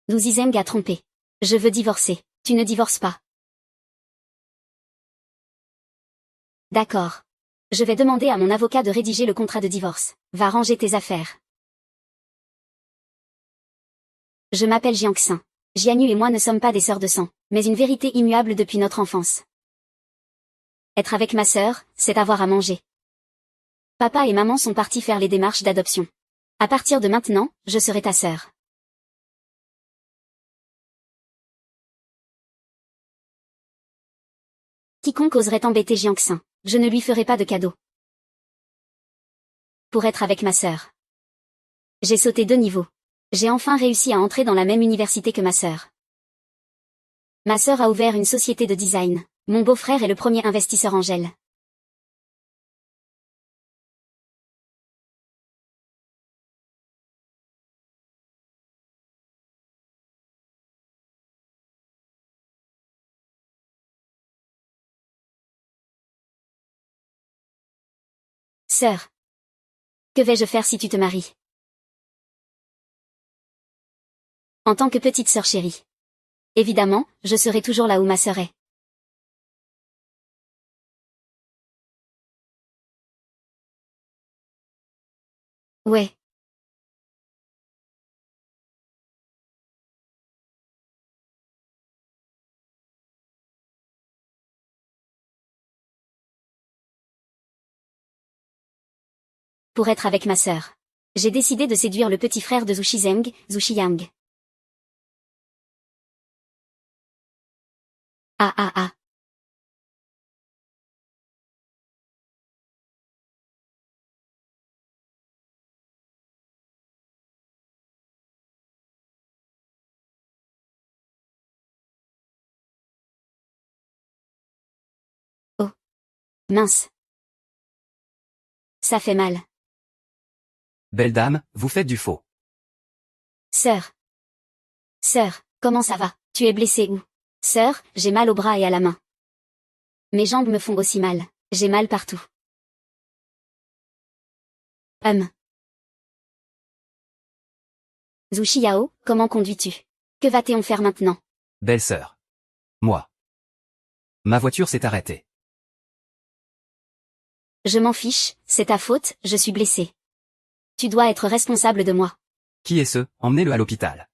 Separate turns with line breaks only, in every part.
Lu Zizeng a trompé. Je veux divorcer. Tu ne divorces pas. D'accord. Je vais demander à mon avocat de rédiger le contrat de divorce. Va ranger tes affaires. Je m'appelle Jiangxin. Jianyu et moi ne sommes pas des sœurs de sang, mais une vérité immuable depuis notre enfance. Être avec ma sœur, c'est avoir à manger. Papa et maman sont partis faire les démarches d'adoption. À partir de maintenant, je serai ta sœur. Quiconque oserait embêter Jiangxin, je ne lui ferai pas de cadeau. Pour être avec ma sœur. J'ai sauté 2 niveaux. J'ai enfin réussi à entrer dans la même université que ma sœur. Ma sœur a ouvert une société de design. Mon beau-frère est le premier investisseur angel. Sœur. Que vais-je faire si tu te maries? En tant que petite sœur chérie. Évidemment, je serai toujours là où ma sœur est. Ouais. Pour être avec ma sœur. J'ai décidé de séduire le petit frère de Zhu Shizeng, Zhu Shiyang. Ah ah ah. Oh. Mince. Ça fait mal.
Belle dame, vous faites du faux.
Sœur. Sœur, comment ça va? Tu es blessée où? Sœur, j'ai mal au bras et à la main. Mes jambes me font aussi mal. J'ai mal partout. Zhu Xiao, comment conduis-tu? Que va-t-on faire maintenant?
Belle sœur. Moi. Ma voiture s'est arrêtée.
Je m'en fiche, c'est ta faute, je suis blessée. Tu dois être responsable de moi.
Qui est ce? Emmenez-le à l'hôpital.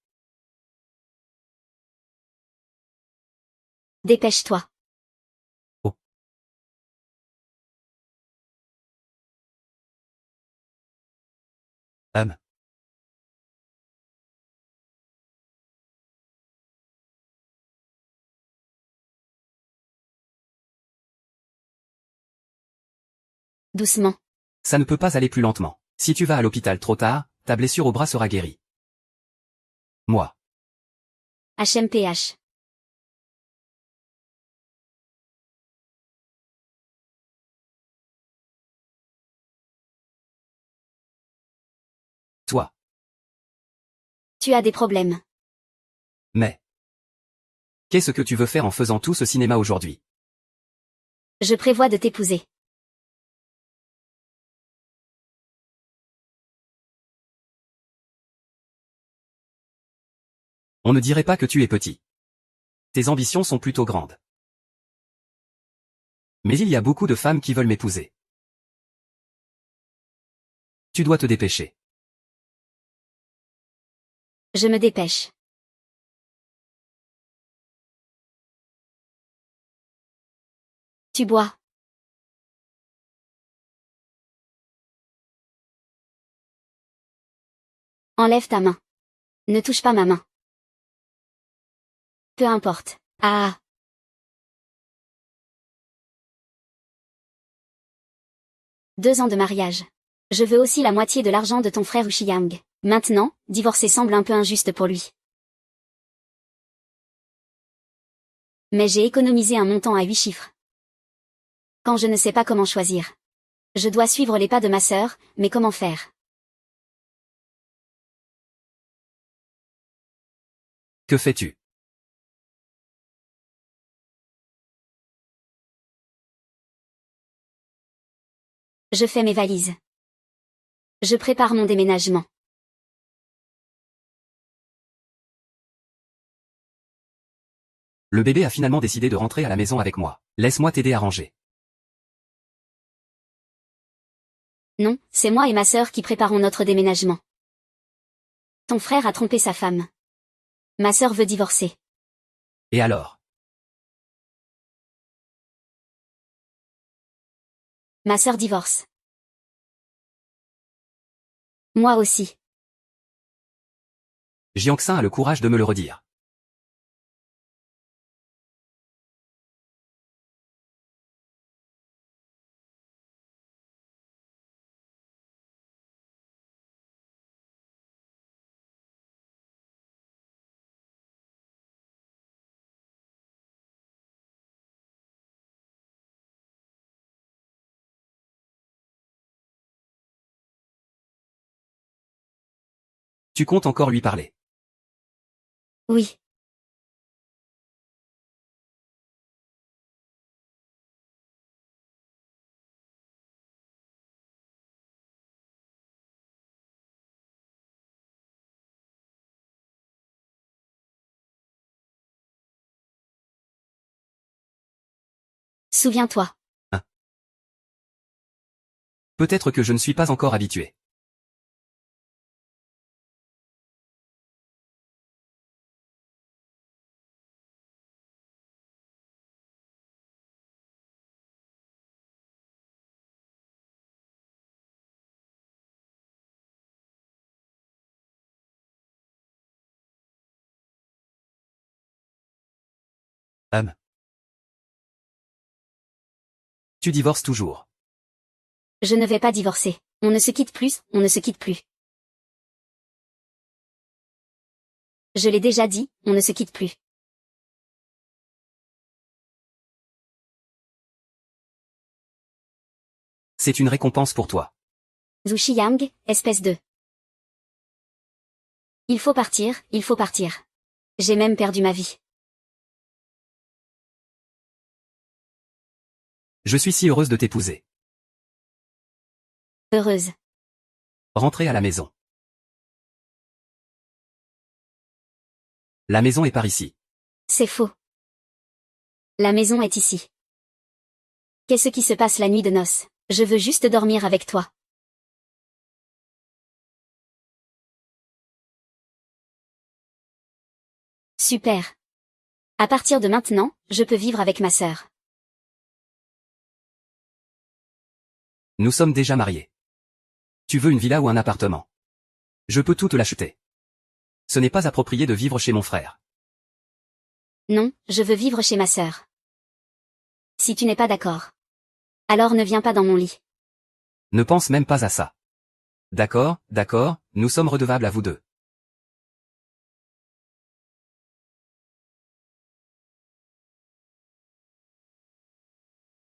Dépêche-toi.
Oh.
Doucement.
Ça ne peut pas aller plus lentement. Si tu vas à l'hôpital trop tard, ta blessure au bras sera guérie. Moi.
HMPH.
Toi.
Tu as des problèmes.
Mais. Qu'est-ce que tu veux faire en faisant tout ce cinéma aujourd'hui?
Je prévois de t'épouser.
On ne dirait pas que tu es petit. Tes ambitions sont plutôt grandes. Mais il y a beaucoup de femmes qui veulent m'épouser. Tu dois te dépêcher.
Je me dépêche. Tu bois. Enlève ta main. Ne touche pas ma main. Peu importe. Ah. 2 ans de mariage. Je veux aussi la moitié de l'argent de ton frère Ushiyang. Maintenant, divorcer semble un peu injuste pour lui. Mais j'ai économisé un montant à 8 chiffres. Quand je ne sais pas comment choisir. Je dois suivre les pas de ma sœur, mais comment faire?
Que fais-tu?
Je fais mes valises. Je prépare mon déménagement.
Le bébé a finalement décidé de rentrer à la maison avec moi. Laisse-moi t'aider à ranger.
Non, c'est moi et ma sœur qui préparons notre déménagement. Ton frère a trompé sa femme. Ma sœur veut divorcer.
Et alors?
Ma sœur divorce. Moi aussi.
Jiangxin a le courage de me le redire. Tu comptes encore lui parler?
Oui. Souviens-toi.
Hein? Peut-être que je ne suis pas encore habitué. Tu divorces toujours.
Je ne vais pas divorcer. On ne se quitte plus, on ne se quitte plus. Je l'ai déjà dit, on ne se quitte plus.
C'est une récompense pour toi.
Zhu Xiang, espèce de... Il faut partir, il faut partir. J'ai même perdu ma vie.
Je suis si heureuse de t'épouser.
Heureuse.
Rentrez à la maison. La maison est par ici.
C'est faux. La maison est ici. Qu'est-ce qui se passe la nuit de noces? Je veux juste dormir avec toi. Super. À partir de maintenant, je peux vivre avec ma sœur.
Nous sommes déjà mariés. Tu veux une villa ou un appartement? Je peux tout te l'acheter. Ce n'est pas approprié de vivre chez mon frère.
Non, je veux vivre chez ma sœur. Si tu n'es pas d'accord. Alors ne viens pas dans mon lit.
Ne pense même pas à ça. D'accord, d'accord, nous sommes redevables à vous deux.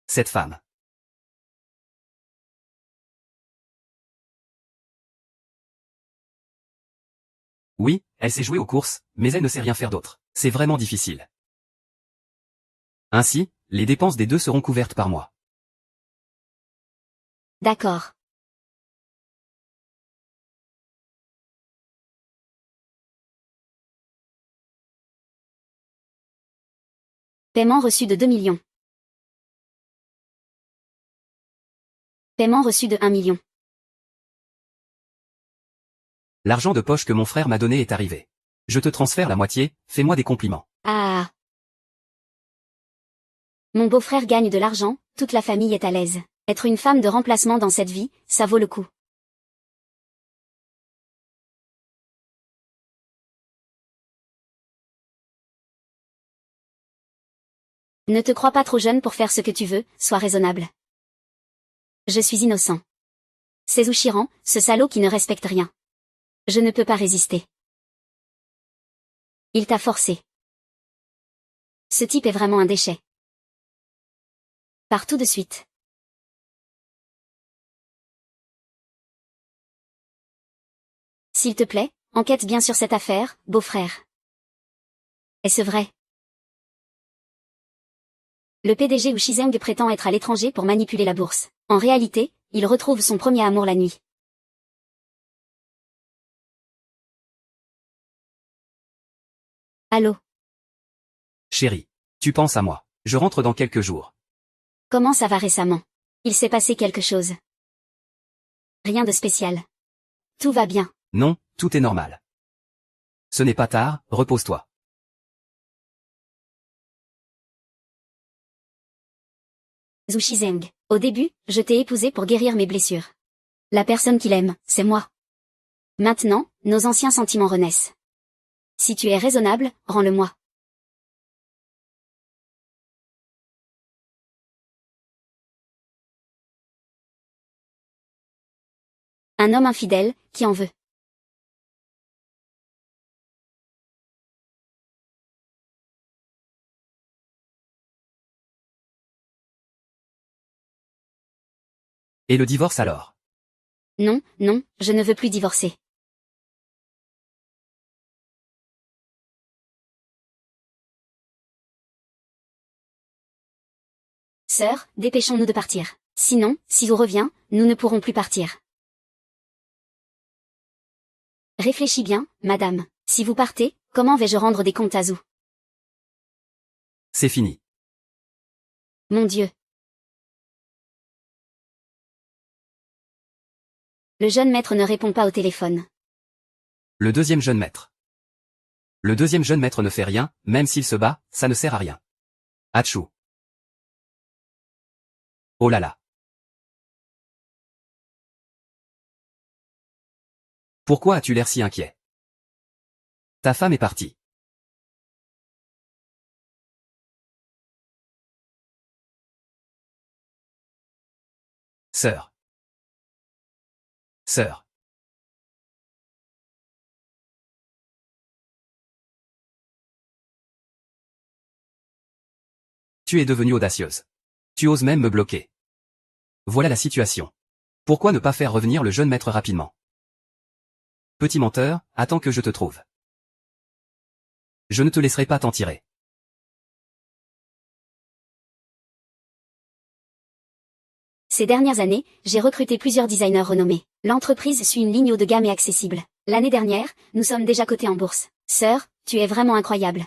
Cette femme. Oui, elle sait jouer aux courses, mais elle ne sait rien faire d'autre. C'est vraiment difficile. Ainsi, les dépenses des deux seront couvertes par moi.
D'accord. Paiement reçu de 2 millions. Paiement reçu de 1 million.
L'argent de poche que mon frère m'a donné est arrivé. Je te transfère la moitié, fais-moi des compliments.
Ah. Mon beau-frère gagne de l'argent, toute la famille est à l'aise. Être une femme de remplacement dans cette vie, ça vaut le coup. Ne te crois pas trop jeune pour faire ce que tu veux, sois raisonnable. Je suis innocent. C'est Zhu Xiran, ce salaud qui ne respecte rien. Je ne peux pas résister. Il t'a forcé. Ce type est vraiment un déchet. Pars tout de suite. S'il te plaît, enquête bien sur cette affaire, beau-frère. Est-ce vrai? Le PDG Wu Shizeng prétend être à l'étranger pour manipuler la bourse. En réalité, il retrouve son premier amour la nuit. Allô?
Chérie, tu penses à moi. Je rentre dans quelques jours.
Comment ça va récemment? Il s'est passé quelque chose? Rien de spécial. Tout va bien.
Non, tout est normal. Ce n'est pas tard, repose-toi.
Zhu Shizeng. Au début, je t'ai épousé pour guérir mes blessures. La personne qu'il aime, c'est moi. Maintenant, nos anciens sentiments renaissent. Si tu es raisonnable, rends-le-moi. Un homme infidèle, qui en veut?
Et le divorce alors?
Non, non, je ne veux plus divorcer. Sœur, dépêchons-nous de partir. Sinon, si Zhu revient, nous ne pourrons plus partir. Réfléchis bien, madame. Si vous partez, comment vais-je rendre des comptes à Zhu?
C'est fini.
Mon Dieu. Le jeune maître ne répond pas au téléphone.
Le deuxième jeune maître. Le deuxième jeune maître ne fait rien, même s'il se bat, ça ne sert à rien. Atchou. Oh là là. Pourquoi as-tu l'air si inquiet? Ta femme est partie. Sœur. Sœur. Tu es devenue audacieuse. Tu oses même me bloquer. Voilà la situation. Pourquoi ne pas faire revenir le jeune maître rapidement? Petit menteur, attends que je te trouve. Je ne te laisserai pas t'en tirer.
Ces dernières années, j'ai recruté plusieurs designers renommés. L'entreprise suit une ligne haut de gamme et accessible. L'année dernière, nous sommes déjà cotés en bourse. Sœur, tu es vraiment incroyable.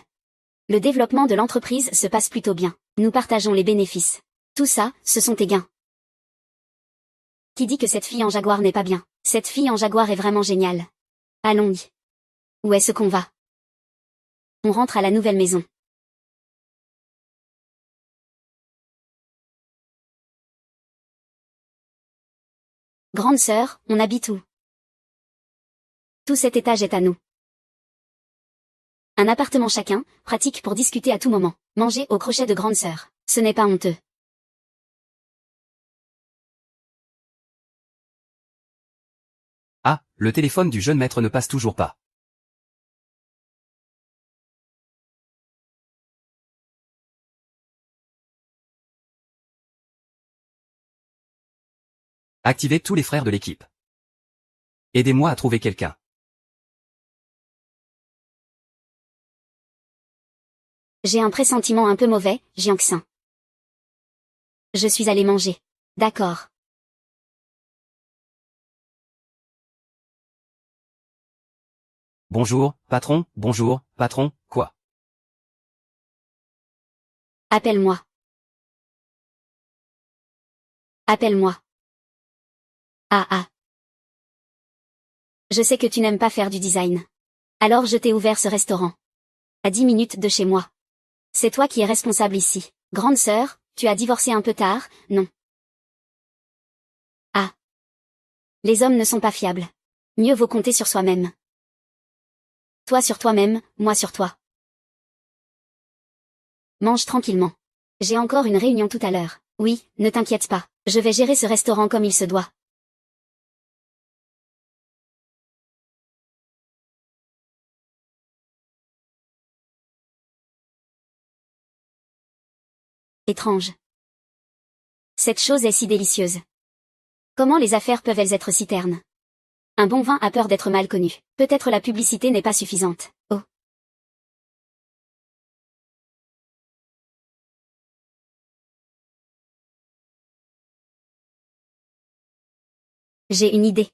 Le développement de l'entreprise se passe plutôt bien. Nous partageons les bénéfices. Tout ça, ce sont tes gains. Qui dit que cette fille en jaguar n'est pas bien? Cette fille en jaguar est vraiment géniale. Allons-y. Où est-ce qu'on va? On rentre à la nouvelle maison. Grande sœur, on habite où? Tout cet étage est à nous. Un appartement chacun, pratique pour discuter à tout moment. Manger au crochet de grande sœur. Ce n'est pas honteux.
Ah, le téléphone du jeune maître ne passe toujours pas. Activez tous les frères de l'équipe. Aidez-moi à trouver quelqu'un.
J'ai un pressentiment un peu mauvais, Jiangxin. Je suis allé manger. D'accord.
Bonjour, patron, quoi?
Appelle-moi. Appelle-moi. Ah ah. Je sais que tu n'aimes pas faire du design. Alors je t'ai ouvert ce restaurant. À 10 minutes de chez moi. C'est toi qui es responsable ici. Grande sœur, tu as divorcé un peu tard, non? Ah. Les hommes ne sont pas fiables. Mieux vaut compter sur soi-même. Toi sur toi-même, moi sur toi. Mange tranquillement. J'ai encore une réunion tout à l'heure. Oui, ne t'inquiète pas. Je vais gérer ce restaurant comme il se doit. Étrange. Cette chose est si délicieuse. Comment les affaires peuvent-elles être si ternes? Un bon vin a peur d'être mal connu. Peut-être la publicité n'est pas suffisante. Oh. J'ai une idée.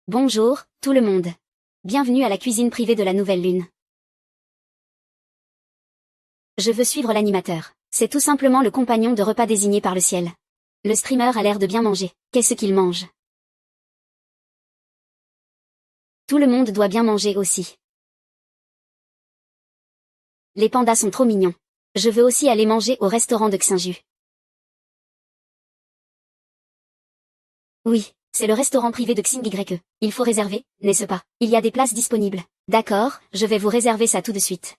Bonjour, tout le monde. Bienvenue à la cuisine privée de la nouvelle lune. Je veux suivre l'animateur. C'est tout simplement le compagnon de repas désigné par le ciel. Le streamer a l'air de bien manger. Qu'est-ce qu'il mange? Tout le monde doit bien manger aussi. Les pandas sont trop mignons. Je veux aussi aller manger au restaurant de Xinju. Oui, c'est le restaurant privé de Xingyue. Il faut réserver, n'est-ce pas? Il y a des places disponibles. D'accord, je vais vous réserver ça tout de suite.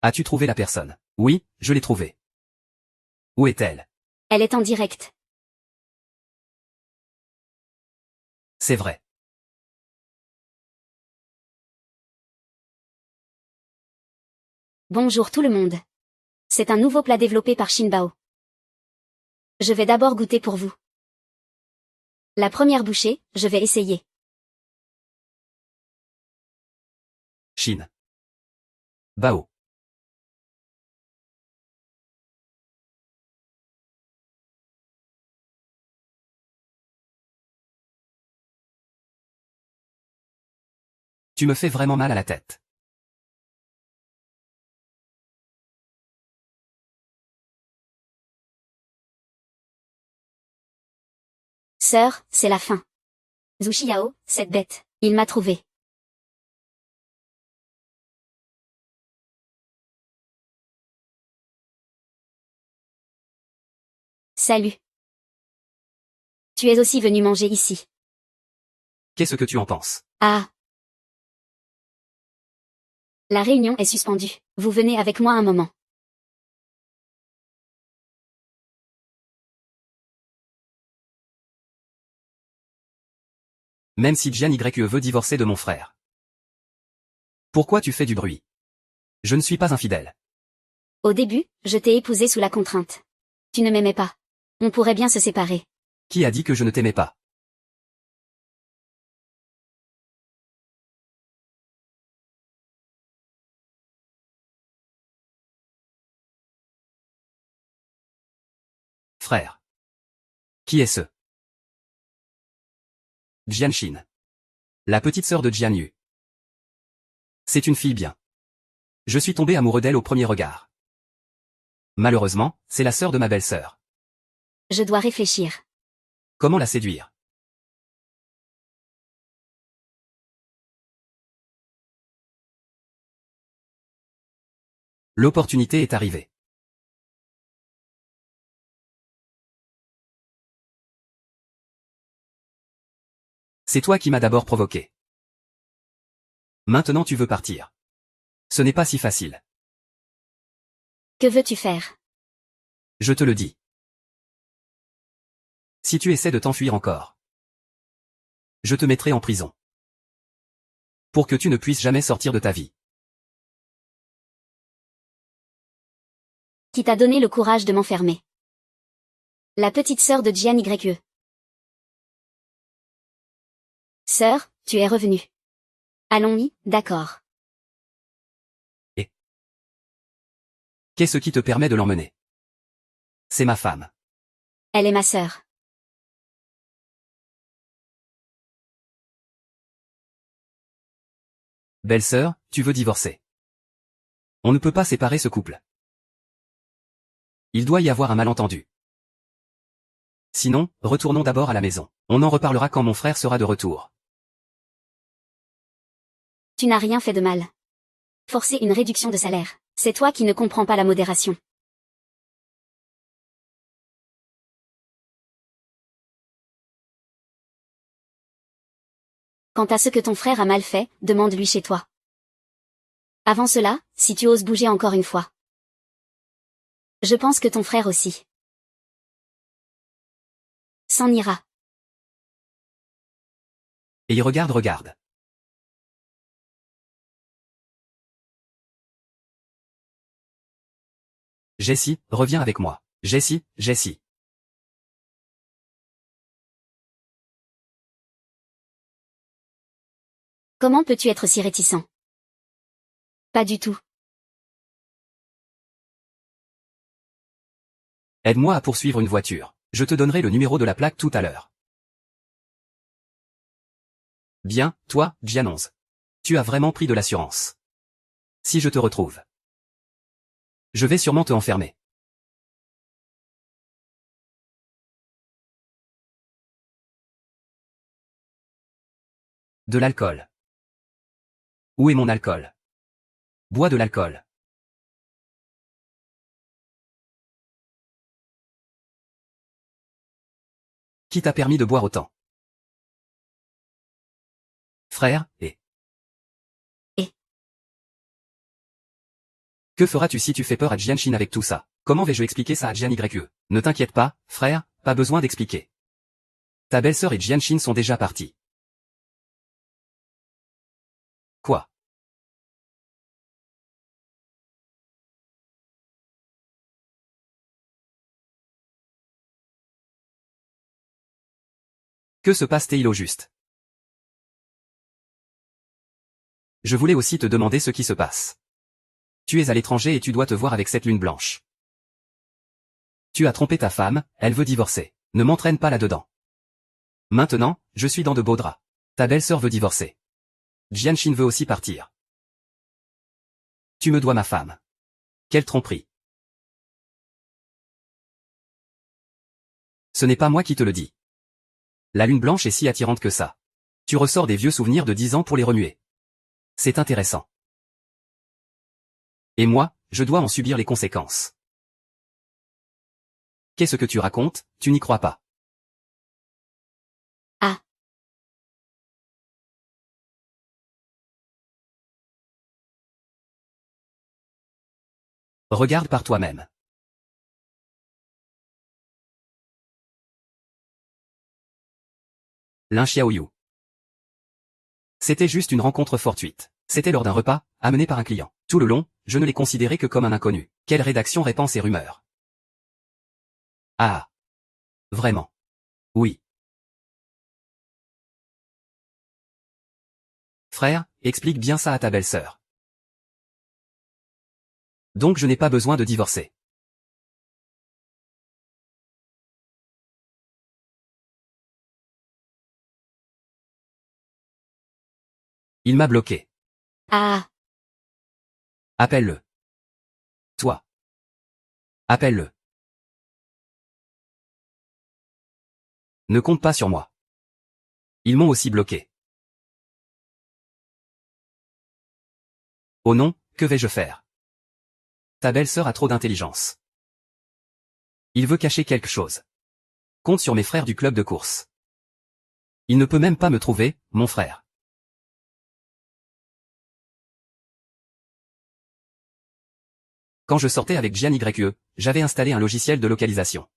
As-tu trouvé la personne? Oui, je l'ai trouvée. Où est-elle?
Elle est en direct.
C'est vrai.
Bonjour tout le monde. C'est un nouveau plat développé par Shinbao. Je vais d'abord goûter pour vous. La première bouchée, je vais essayer.
Shin. Bao. Tu me fais vraiment mal à la tête.
Sœur, c'est la fin. Zhu Xiao, cette bête, il m'a trouvé. Salut. Tu es aussi venu manger ici.
Qu'est-ce que tu en penses?
Ah. La réunion est suspendue. Vous venez avec moi un moment.
Même si Jian YE veut divorcer de mon frère. Pourquoi tu fais du bruit? Je ne suis pas infidèle.
Au début, je t'ai épousé sous la contrainte. Tu ne m'aimais pas. On pourrait bien se séparer.
Qui a dit que je ne t'aimais pas? Frère. Qui est ce? Jianshin. La petite sœur de Jian Yu. C'est une fille bien. Je suis tombé amoureux d'elle au premier regard. Malheureusement, c'est la sœur de ma belle-sœur.
Je dois réfléchir.
Comment la séduire? L'opportunité est arrivée. C'est toi qui m'as d'abord provoqué. Maintenant tu veux partir. Ce n'est pas si facile.
Que veux-tu faire?
Je te le dis. Si tu essaies de t'enfuir encore, je te mettrai en prison. Pour que tu ne puisses jamais sortir de ta vie.
Qui t'a donné le courage de m'enfermer? La petite sœur de Jian YE. Sœur, tu es revenue. Allons-y, d'accord.
Qu'est-ce qui te permet de l'emmener? C'est ma femme.
Elle est ma sœur.
Belle-sœur, tu veux divorcer. On ne peut pas séparer ce couple. Il doit y avoir un malentendu. Sinon, retournons d'abord à la maison. On en reparlera quand mon frère sera de retour.
Tu n'as rien fait de mal. Forcer une réduction de salaire. C'est toi qui ne comprends pas la modération. Quant à ce que ton frère a mal fait, demande-lui chez toi. Avant cela, si tu oses bouger encore une fois. Je pense que ton frère aussi s'en ira.
Et il regarde. Jessie, reviens avec moi. Jessie.
Comment peux-tu être si réticent? Pas du tout.
Aide-moi à poursuivre une voiture. Je te donnerai le numéro de la plaque tout à l'heure. Bien, toi, Gian11. Tu as vraiment pris de l'assurance. Si je te retrouve, je vais sûrement te enfermer. De l'alcool. Où est mon alcool? Bois de l'alcool. Qui t'a permis de boire autant? Frère, et... Que feras-tu si tu fais peur à Jianshin avec tout ça? Comment vais-je expliquer ça à Jian YE? Ne t'inquiète pas, frère, pas besoin d'expliquer. Ta belle-sœur et Jianshin sont déjà partis. Quoi? Que se passe-t-il au juste? Je voulais aussi te demander ce qui se passe. Tu es à l'étranger et tu dois te voir avec cette lune blanche. Tu as trompé ta femme, elle veut divorcer. Ne m'entraîne pas là-dedans. Maintenant, je suis dans de beaux draps. Ta belle-sœur veut divorcer. Jianshin veut aussi partir. Tu me dois ma femme. Quelle tromperie. Ce n'est pas moi qui te le dis. La lune blanche est si attirante que ça. Tu ressors des vieux souvenirs de 10 ans pour les remuer. C'est intéressant. Et moi, je dois en subir les conséquences. Qu'est-ce que tu racontes? Tu n'y crois pas.
Ah.
Regarde par toi-même. Lin Xiaoyu. C'était juste une rencontre fortuite. C'était lors d'un repas, amené par un client. Tout le long, je ne l'ai considéré que comme un inconnu. Quelle rédaction répand ces rumeurs? Ah. Vraiment. Oui. Frère, explique bien ça à ta belle-sœur. Donc je n'ai pas besoin de divorcer. Il m'a bloqué.
Ah.
Appelle-le. Toi. Appelle-le. Ne compte pas sur moi. Ils m'ont aussi bloqué. Oh non, que vais-je faire? Ta belle-sœur a trop d'intelligence. Il veut cacher quelque chose. Compte sur mes frères du club de course. Il ne peut même pas me trouver, mon frère. Quand je sortais avec Jian YE, j'avais installé un logiciel de localisation.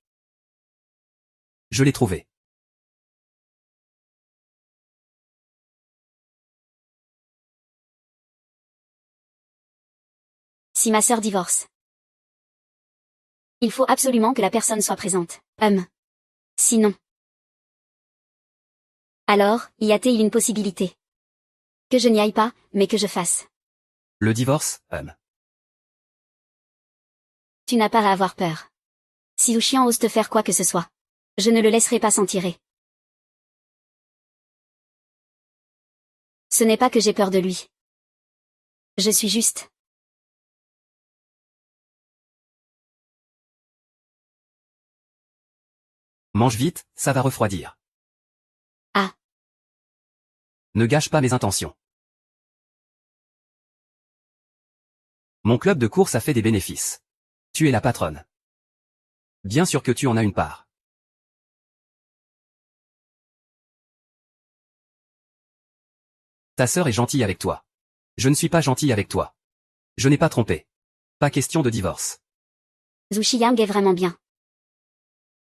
Je l'ai trouvé.
Si ma sœur divorce. Il faut absolument que la personne soit présente. Sinon. Alors, y a-t-il une possibilité? Que je n'y aille pas, mais que je fasse.
Le divorce,
Tu n'as pas à avoir peur. Si Wuxian ose te faire quoi que ce soit, je ne le laisserai pas s'en tirer. Ce n'est pas que j'ai peur de lui. Je suis juste.
Mange vite, ça va refroidir.
Ah.
Ne gâche pas mes intentions. Mon club de course a fait des bénéfices. Tu es la patronne. Bien sûr que tu en as une part. Ta sœur est gentille avec toi. Je ne suis pas gentil avec toi. Je n'ai pas trompé. Pas question de divorce.
Zhu Xiang est vraiment bien.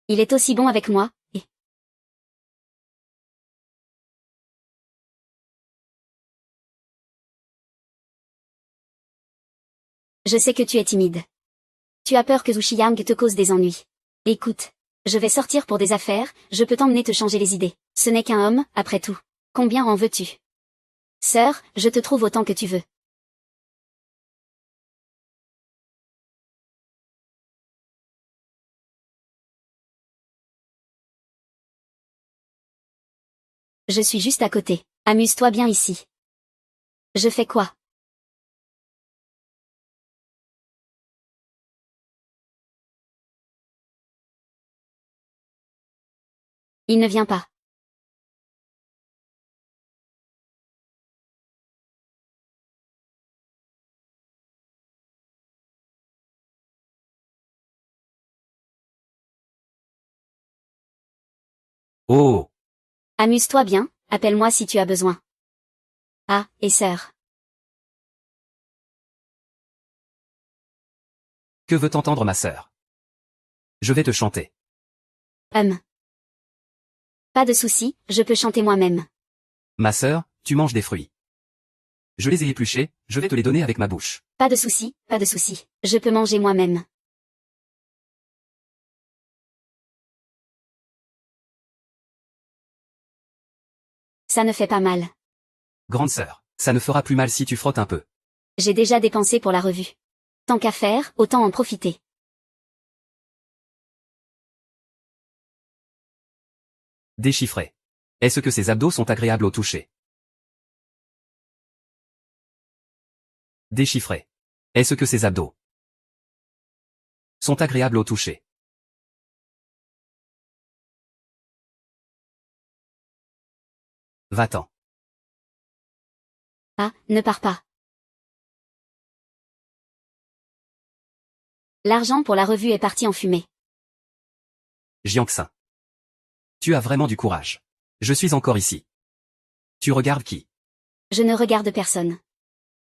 Il est aussi bon avec moi, et... Je sais que tu es timide. Tu as peur que Zhu Xiang te cause des ennuis. Écoute, je vais sortir pour des affaires, je peux t'emmener te changer les idées. Ce n'est qu'un homme, après tout. Combien en veux-tu? Sœur, je te trouve autant que tu veux. Je suis juste à côté. Amuse-toi bien ici. Je fais quoi? Il ne vient pas.
Oh,
Amuse-toi bien, appelle-moi si tu as besoin. Ah, et sœur.
que veut entendre ma sœur? Je vais te chanter.
Pas de souci, je peux chanter moi-même.
Ma sœur, tu manges des fruits. Je les ai épluchés, je vais te les donner avec ma bouche.
Pas de souci, pas de souci. Je peux manger moi-même. Ça ne fait pas mal.
Grande sœur, ça ne fera plus mal si tu frottes un peu.
J'ai déjà dépensé pour la revue. Tant qu'à faire, autant en profiter.
Déchiffré. Est-ce que ces abdos sont agréables au toucher? Déchiffré. Est-ce que ces abdos sont agréables au toucher? Va-t'en.
Ah, ne pars pas. L'argent pour la revue est parti en fumée.
Jiangxin. Tu as vraiment du courage. Je suis encore ici. Tu regardes qui?
Je ne regarde personne.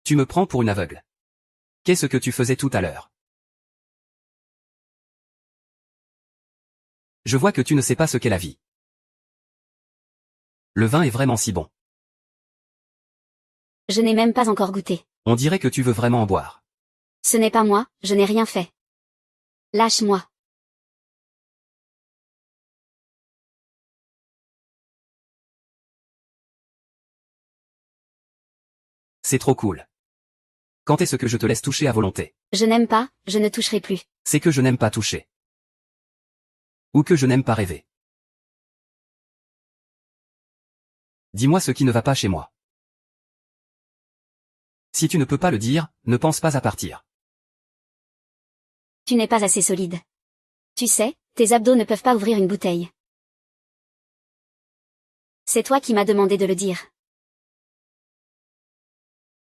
Tu me prends pour une aveugle. Qu'est-ce que tu faisais tout à l'heure? Je vois que tu ne sais pas ce qu'est la vie. Le vin est vraiment si bon.
Je n'ai même pas encore goûté.
On dirait que tu veux vraiment en boire.
Ce n'est pas moi, je n'ai rien fait. Lâche-moi.
C'est trop cool. Quand est-ce que je te laisse toucher à volonté?
Je n'aime pas, je ne toucherai plus.
C'est que je n'aime pas toucher. Ou que je n'aime pas rêver. Dis-moi ce qui ne va pas chez moi. Si tu ne peux pas le dire, ne pense pas à partir.
Tu n'es pas assez solide. Tu sais, tes abdos ne peuvent pas ouvrir une bouteille. C'est toi qui m'as demandé de le dire.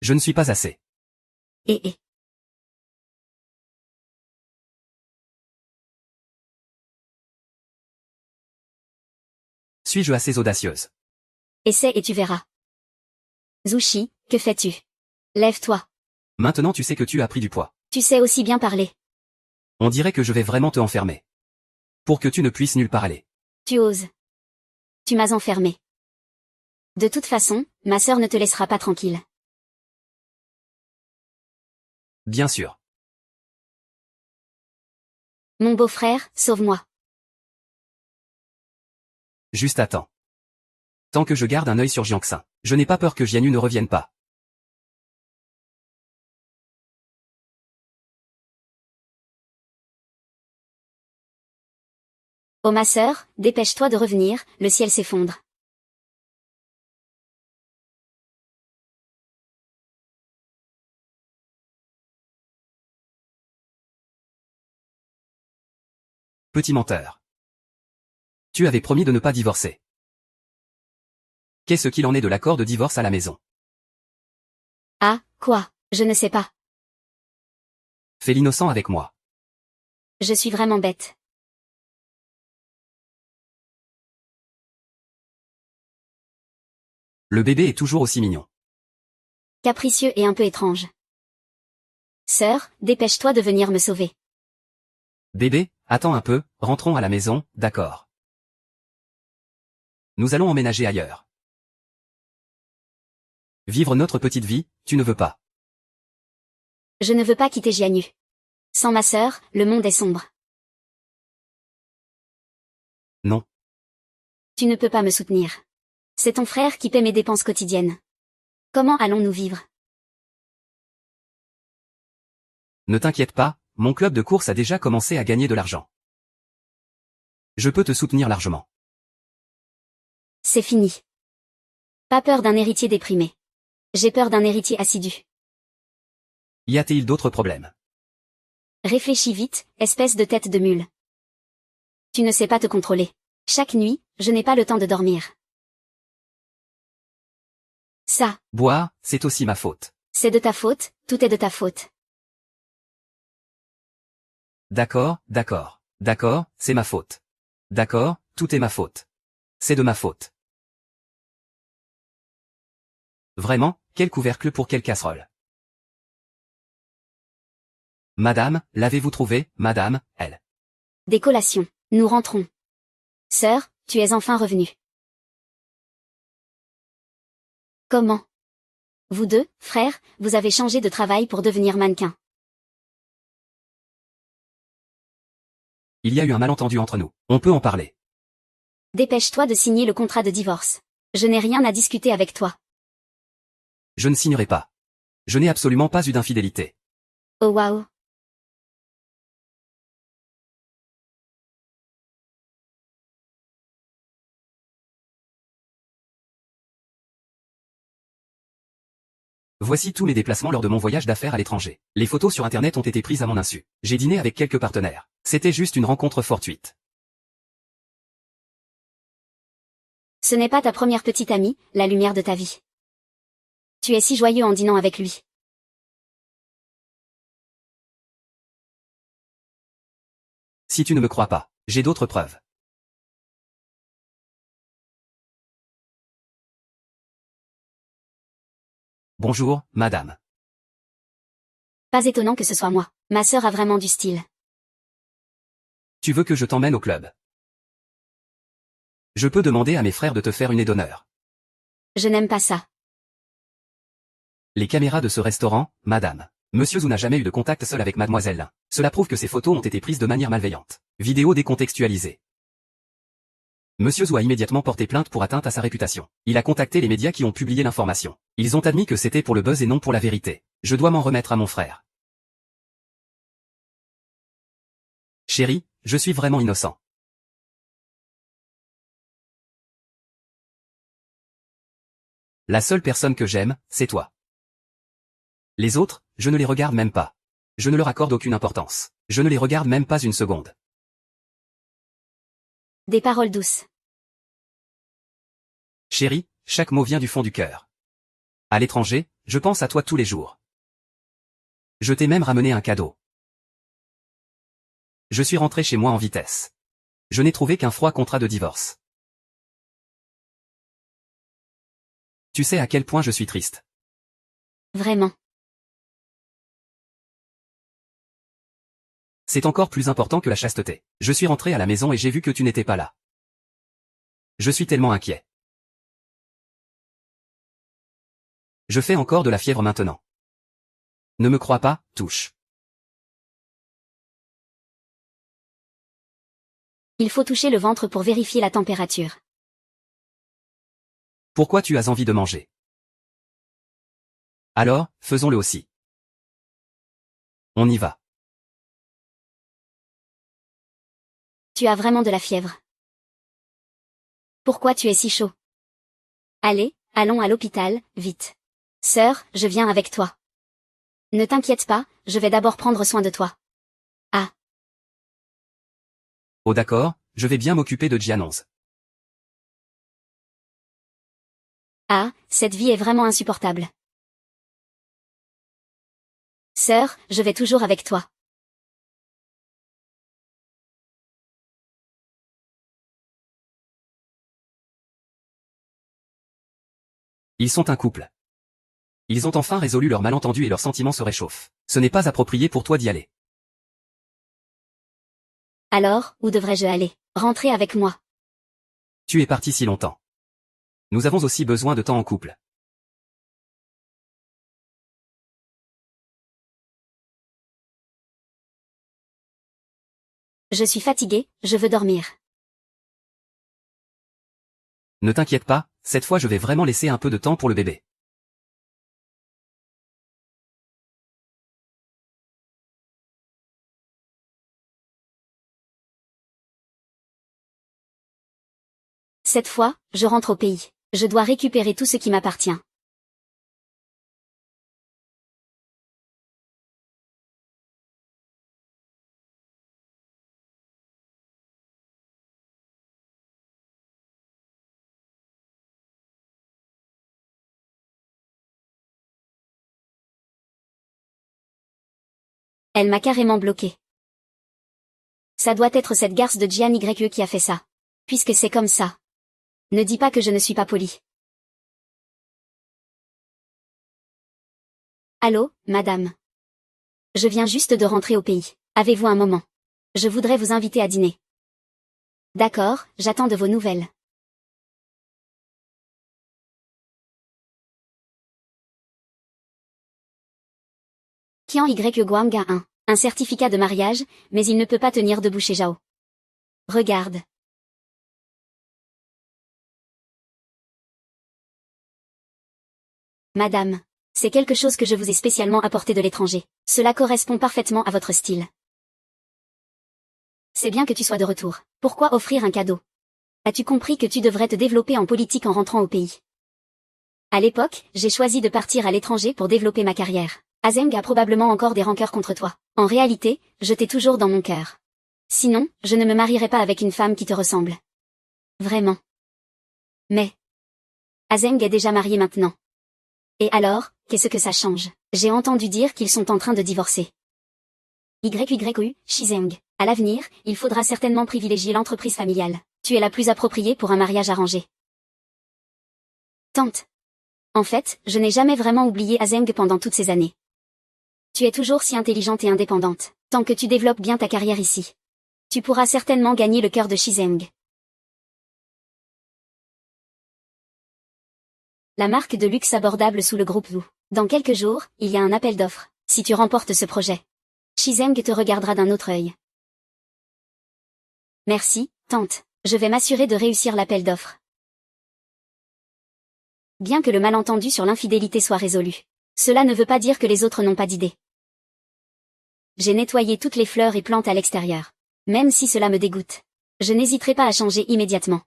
Je ne suis pas assez.
Et.
Suis-je assez audacieuse?
Essaie et tu verras. Zushi, que fais-tu? Lève-toi.
Maintenant tu sais que tu as pris du poids.
Tu sais aussi bien parler.
On dirait que je vais vraiment te enfermer. Pour que tu ne puisses nulle part aller.
Tu oses. Tu m'as enfermé. De toute façon, ma sœur ne te laissera pas tranquille.
Bien sûr.
Mon beau-frère, sauve-moi.
Juste attends. Tant que je garde un œil sur Jiangxin, je n'ai pas peur que Jianyu ne revienne pas.
Oh ma sœur, dépêche-toi de revenir, le ciel s'effondre.
Petit menteur. Tu avais promis de ne pas divorcer. Qu'est-ce qu'il en est de l'accord de divorce à la maison?
Ah, quoi? Je ne sais pas.
Fais l'innocent avec moi.
Je suis vraiment bête.
Le bébé est toujours aussi mignon.
Capricieux et un peu étrange. Sœur, dépêche-toi de venir me sauver.
Bébé, attends un peu, rentrons à la maison, d'accord. Nous allons emménager ailleurs. Vivre notre petite vie, tu ne veux pas.
Je ne veux pas quitter Jianyu. Sans ma sœur, le monde est sombre.
Non.
Tu ne peux pas me soutenir. C'est ton frère qui paie mes dépenses quotidiennes. Comment allons-nous vivre?
Ne t'inquiète pas, mon club de course a déjà commencé à gagner de l'argent. Je peux te soutenir largement.
C'est fini. Pas peur d'un héritier déprimé. J'ai peur d'un héritier assidu.
Y a-t-il d'autres problèmes?
Réfléchis vite, espèce de tête de mule. Tu ne sais pas te contrôler. Chaque nuit, je n'ai pas le temps de dormir. Ça,
Boire, c'est aussi ma faute.
c'est de ta faute, tout est de ta faute.
D'accord, c'est ma faute. D'accord, tout est ma faute. C'est de ma faute. Vraiment, quel couvercle pour quelle casserole? Madame, l'avez-vous trouvé, madame, elle?
Des collations. Nous rentrons. Sœur, tu es enfin revenue. Comment? Vous deux, frères, vous avez changé de travail pour devenir mannequin.
Il y a eu un malentendu entre nous. On peut en parler.
Dépêche-toi de signer le contrat de divorce. Je n'ai rien à discuter avec toi.
Je ne signerai pas. Je n'ai absolument pas eu d'infidélité.
Oh waouh.
Voici tous mes déplacements lors de mon voyage d'affaires à l'étranger. Les photos sur internet ont été prises à mon insu. J'ai dîné avec quelques partenaires. C'était juste une rencontre fortuite.
Ce n'est pas ta première petite amie, la lumière de ta vie. Tu es si joyeux en dînant avec lui.
Si tu ne me crois pas, j'ai d'autres preuves. Bonjour, madame.
Pas étonnant que ce soit moi. Ma sœur a vraiment du style.
Tu veux que je t'emmène au club? Je peux demander à mes frères de te faire une aide d'honneur.
Je n'aime pas ça.
Les caméras de ce restaurant, madame. Monsieur Zhou n'a jamais eu de contact seul avec mademoiselle Lin. Cela prouve que ces photos ont été prises de manière malveillante. Vidéo décontextualisée. Monsieur Zhou a immédiatement porté plainte pour atteinte à sa réputation. Il a contacté les médias qui ont publié l'information. Ils ont admis que c'était pour le buzz et non pour la vérité. Je dois m'en remettre à mon frère. Chérie, je suis vraiment innocent. La seule personne que j'aime, c'est toi. Les autres, je ne les regarde même pas. Je ne leur accorde aucune importance. Je ne les regarde même pas une seconde.
Des paroles douces.
Chérie, chaque mot vient du fond du cœur. À l'étranger, je pense à toi tous les jours. Je t'ai même ramené un cadeau. Je suis rentré chez moi en vitesse. Je n'ai trouvé qu'un froid contrat de divorce. Tu sais à quel point je suis triste.
Vraiment.
C'est encore plus important que la chasteté. Je suis rentré à la maison et j'ai vu que tu n'étais pas là. Je suis tellement inquiet. Je fais encore de la fièvre maintenant. Ne me crois pas, touche.
Il faut toucher le ventre pour vérifier la température.
Pourquoi tu as envie de manger? Alors, faisons-le aussi. On y va.
Tu as vraiment de la fièvre. Pourquoi tu es si chaud? Allez, allons à l'hôpital, vite. Sœur, je viens avec toi. Ne t'inquiète pas, je vais d'abord prendre soin de toi. Ah.
Oh d'accord, je vais bien m'occuper de Jianonze.
Ah, cette vie est vraiment insupportable. Sœur, je vais toujours avec toi.
Ils sont un couple. Ils ont enfin résolu leur malentendu et leurs sentiments se réchauffent. Ce n'est pas approprié pour toi d'y aller.
Alors, où devrais-je aller? Rentrer avec moi.
Tu es parti si longtemps. Nous avons aussi besoin de temps en couple.
Je suis fatiguée, je veux dormir.
Ne t'inquiète pas, cette fois je vais vraiment laisser un peu de temps pour le bébé.
Cette fois, je rentre au pays. Je dois récupérer tout ce qui m'appartient. Elle m'a carrément bloqué. Ça doit être cette garce de Jian YE qui a fait ça. Puisque c'est comme ça. Ne dis pas que je ne suis pas poli. Allô, madame. Je viens juste de rentrer au pays. Avez-vous un moment? Je voudrais vous inviter à dîner. D'accord, j'attends de vos nouvelles. Qian Y Guang a un certificat de mariage, mais il ne peut pas tenir debout chez Zhao. Regarde. Madame. C'est quelque chose que je vous ai spécialement apporté de l'étranger. Cela correspond parfaitement à votre style. C'est bien que tu sois de retour. Pourquoi offrir un cadeau? As-tu compris que tu devrais te développer en politique en rentrant au pays? À l'époque, j'ai choisi de partir à l'étranger pour développer ma carrière. Azeng a probablement encore des rancœurs contre toi. En réalité, je t'ai toujours dans mon cœur. Sinon, je ne me marierai pas avec une femme qui te ressemble. Vraiment. Mais Azeng est déjà marié maintenant. Et alors, qu'est-ce que ça change? J'ai entendu dire qu'ils sont en train de divorcer. YYU, Shizeng. À l'avenir, il faudra certainement privilégier l'entreprise familiale. Tu es la plus appropriée pour un mariage arrangé. Tante. En fait, je n'ai jamais vraiment oublié Azeng pendant toutes ces années. Tu es toujours si intelligente et indépendante. Tant que tu développes bien ta carrière ici, tu pourras certainement gagner le cœur de Shizeng. La marque de luxe abordable sous le groupe Wu. Dans quelques jours, il y a un appel d'offres. Si tu remportes ce projet, Shizeng te regardera d'un autre œil. Merci, tante. Je vais m'assurer de réussir l'appel d'offres. Bien que le malentendu sur l'infidélité soit résolu, cela ne veut pas dire que les autres n'ont pas d'idée. J'ai nettoyé toutes les fleurs et plantes à l'extérieur. Même si cela me dégoûte, je n'hésiterai pas à changer immédiatement.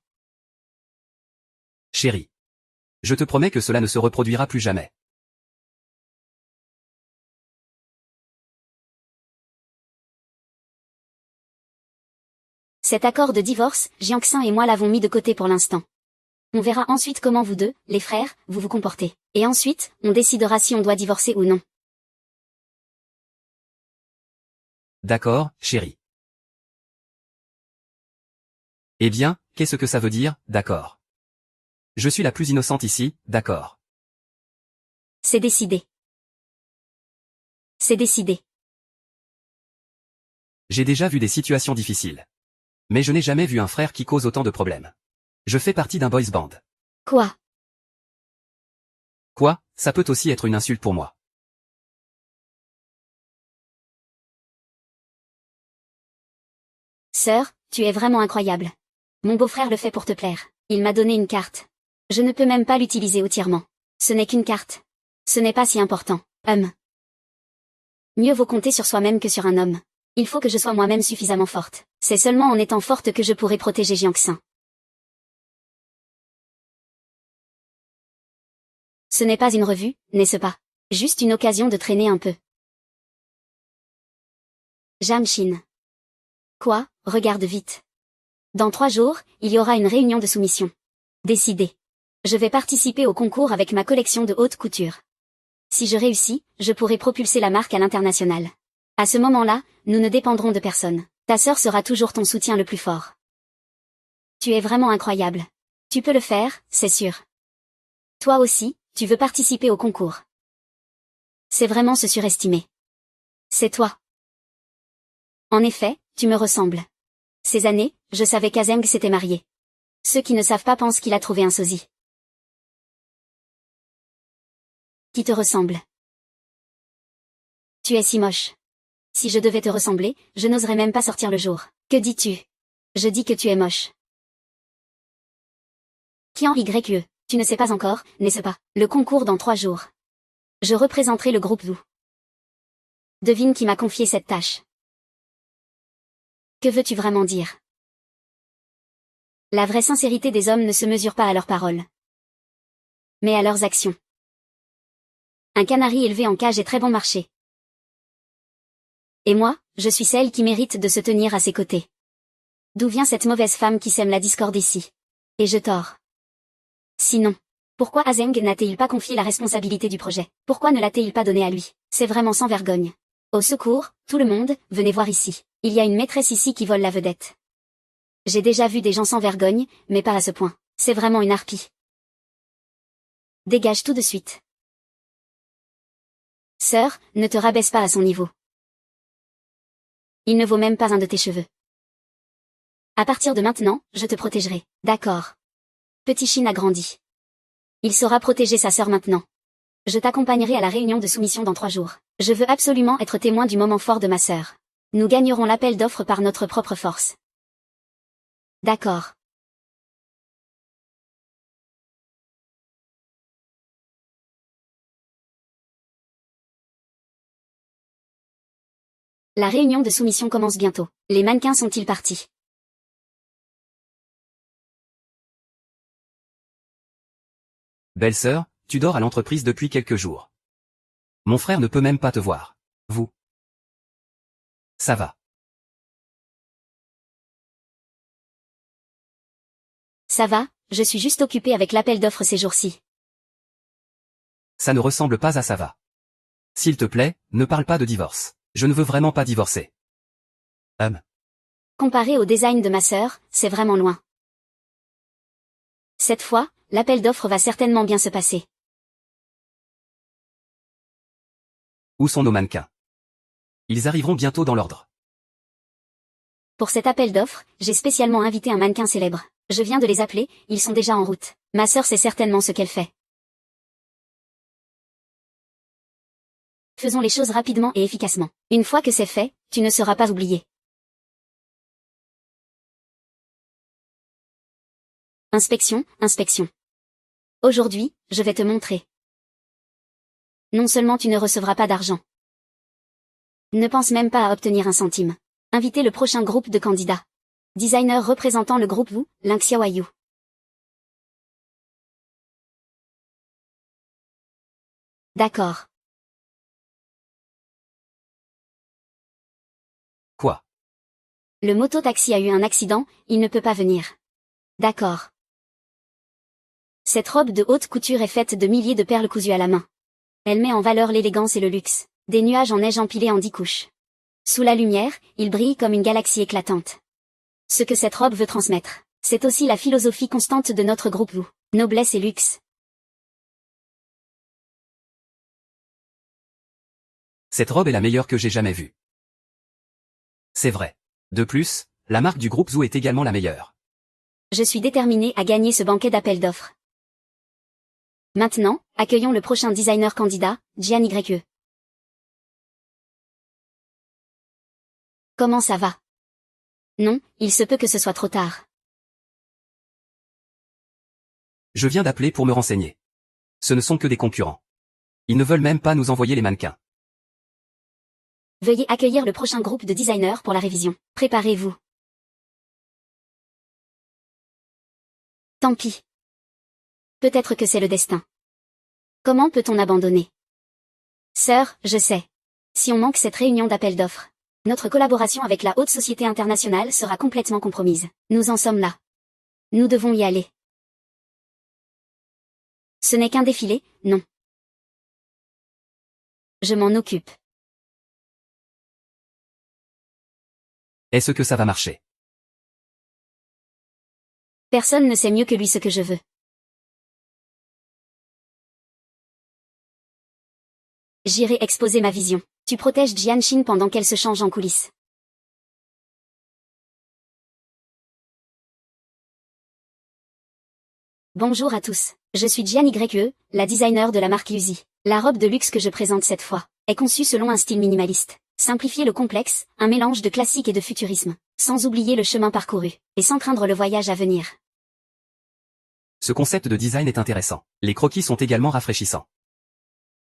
Chérie. Je te promets que cela ne se reproduira plus jamais.
Cet accord de divorce, Jiangxin et moi l'avons mis de côté pour l'instant. On verra ensuite comment vous deux, les frères, vous vous comportez. Et ensuite, on décidera si on doit divorcer ou non.
D'accord, chérie. Eh bien, qu'est-ce que ça veut dire, d'accord? Je suis la plus innocente ici, d'accord.
C'est décidé. C'est décidé.
J'ai déjà vu des situations difficiles. Mais je n'ai jamais vu un frère qui cause autant de problèmes. Je fais partie d'un boys band.
Quoi?
Quoi, ça peut aussi être une insulte pour moi.
Sœur, tu es vraiment incroyable. Mon beau-frère le fait pour te plaire. Il m'a donné une carte. Je ne peux même pas l'utiliser entièrement. Ce n'est qu'une carte. Ce n'est pas si important. Mieux vaut compter sur soi-même que sur un homme. Il faut que je sois moi-même suffisamment forte. C'est seulement en étant forte que je pourrai protéger Jiangxin. Ce n'est pas une revue, n'est-ce pas? Juste une occasion de traîner un peu. Jiangxin. Quoi? Regarde vite. Dans 3 jours, il y aura une réunion de soumission. Décidé. Je vais participer au concours avec ma collection de haute couture. Si je réussis, je pourrai propulser la marque à l'international. À ce moment-là, nous ne dépendrons de personne. Ta sœur sera toujours ton soutien le plus fort. Tu es vraiment incroyable. Tu peux le faire, c'est sûr. Toi aussi, tu veux participer au concours. C'est vraiment se surestimer. C'est toi. En effet, tu me ressembles. Ces années, je savais qu'Azeng s'était marié. Ceux qui ne savent pas pensent qu'il a trouvé un sosie. Qui te ressemble. Tu es si moche. Si je devais te ressembler, je n'oserais même pas sortir le jour. Que dis-tu? Je dis que tu es moche. Qian YE, tu ne sais pas encore, n'est-ce pas? Le concours dans 3 jours. Je représenterai le groupe Wu. Devine qui m'a confié cette tâche. Que veux-tu vraiment dire? La vraie sincérité des hommes ne se mesure pas à leurs paroles, mais à leurs actions. Un canari élevé en cage est très bon marché. Et moi, je suis celle qui mérite de se tenir à ses côtés. D'où vient cette mauvaise femme qui sème la discorde ici? Et je tort. Sinon, pourquoi Azeng n'a-t-il pas confié la responsabilité du projet? Pourquoi ne l'a-t-il pas donné à lui? C'est vraiment sans vergogne. Au secours, tout le monde, venez voir ici. Il y a une maîtresse ici qui vole la vedette. J'ai déjà vu des gens sans vergogne, mais pas à ce point. C'est vraiment une harpie. Dégage tout de suite. Sœur, ne te rabaisse pas à son niveau. Il ne vaut même pas un de tes cheveux. À partir de maintenant, je te protégerai. D'accord. Petit Shin a grandi. Il saura protéger sa sœur maintenant. Je t'accompagnerai à la réunion de soumission dans 3 jours. Je veux absolument être témoin du moment fort de ma sœur. Nous gagnerons l'appel d'offres par notre propre force. D'accord. La réunion de soumission commence bientôt. Les mannequins sont-ils partis?
Belle-sœur, tu dors à l'entreprise depuis quelques jours. Mon frère ne peut même pas te voir. Vous. Ça va.
Ça va, je suis juste occupée avec l'appel d'offres ces jours-ci.
Ça ne ressemble pas à ça va. S'il te plaît, ne parle pas de divorce. Je ne veux vraiment pas divorcer.
Comparé au design de ma sœur, c'est vraiment loin. Cette fois, l'appel d'offres va certainement bien se passer.
Où sont nos mannequins? Ils arriveront bientôt dans l'ordre.
Pour cet appel d'offres, j'ai spécialement invité un mannequin célèbre. Je viens de les appeler, ils sont déjà en route. Ma sœur sait certainement ce qu'elle fait. Faisons les choses rapidement et efficacement. Une fois que c'est fait, tu ne seras pas oublié. Inspection, inspection. Aujourd'hui, je vais te montrer. Non seulement tu ne recevras pas d'argent. Ne pense même pas à obtenir un centime. Invitez le prochain groupe de candidats. Designer représentant le groupe Wu, Lin Xiaoyu. D'accord.
Quoi?
Le moto-taxi a eu un accident, il ne peut pas venir. D'accord. Cette robe de haute couture est faite de milliers de perles cousues à la main. Elle met en valeur l'élégance et le luxe. Des nuages en neige empilés en 10 couches. Sous la lumière, il brille comme une galaxie éclatante. Ce que cette robe veut transmettre, c'est aussi la philosophie constante de notre groupe Wu. Noblesse et luxe.
Cette robe est la meilleure que j'ai jamais vue. C'est vrai. De plus, la marque du groupe Zou est également la meilleure.
Je suis déterminée à gagner ce banquet d'appel d'offres. Maintenant, accueillons le prochain designer candidat, Jian Ye. Comment ça va? Non, il se peut que ce soit trop tard.
Je viens d'appeler pour me renseigner. Ce ne sont que des concurrents. Ils ne veulent même pas nous envoyer les mannequins.
Veuillez accueillir le prochain groupe de designers pour la révision. Préparez-vous. Tant pis. Peut-être que c'est le destin. Comment peut-on abandonner? Sœur, je sais. Si on manque cette réunion d'appel d'offres, notre collaboration avec la haute société internationale sera complètement compromise. Nous en sommes là. Nous devons y aller. Ce n'est qu'un défilé, non. Je m'en occupe.
Est-ce que ça va marcher?
Personne ne sait mieux que lui ce que je veux. J'irai exposer ma vision. Tu protèges Jianshin pendant qu'elle se change en coulisses. Bonjour à tous. Je suis Jian Ye, la designer de la marque Yuzi. La robe de luxe que je présente cette fois est conçue selon un style minimaliste. Simplifier le complexe, un mélange de classique et de futurisme, sans oublier le chemin parcouru, et sans craindre le voyage à venir.
Ce concept de design est intéressant. Les croquis sont également rafraîchissants.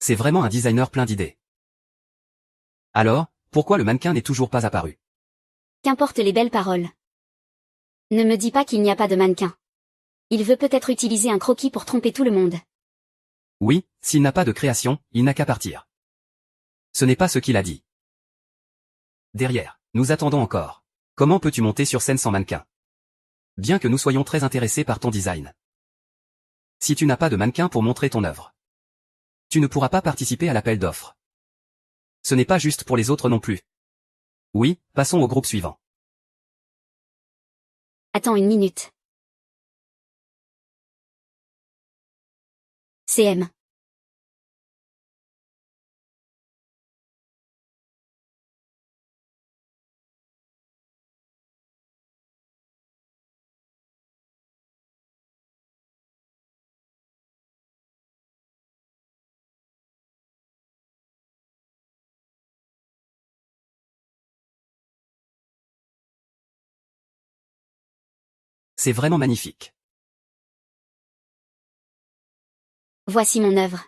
C'est vraiment un designer plein d'idées. Alors, pourquoi le mannequin n'est toujours pas apparu?
Qu'importe les belles paroles. Ne me dis pas qu'il n'y a pas de mannequin. Il veut peut-être utiliser un croquis pour tromper tout le monde.
Oui, s'il n'a pas de création, il n'a qu'à partir. Ce n'est pas ce qu'il a dit. Derrière, nous attendons encore. Comment peux-tu monter sur scène sans mannequin? Bien que nous soyons très intéressés par ton design. Si tu n'as pas de mannequin pour montrer ton œuvre, tu ne pourras pas participer à l'appel d'offres. Ce n'est pas juste pour les autres non plus. Oui, passons au groupe suivant.
Attends une minute. CM.
C'est vraiment magnifique.
Voici mon œuvre.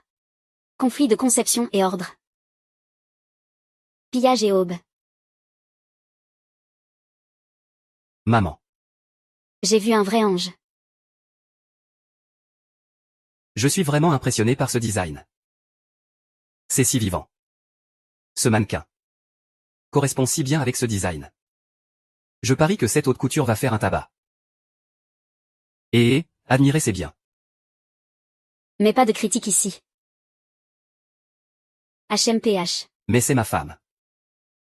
Conflit de conception et ordre. Pillage et aube.
Maman.
J'ai vu un vrai ange.
Je suis vraiment impressionné par ce design. C'est si vivant. Ce mannequin correspond si bien avec ce design. Je parie que cette haute couture va faire un tabac. Et, admirer c'est bien.
Mais pas de critique ici. HMPH.
Mais c'est ma femme.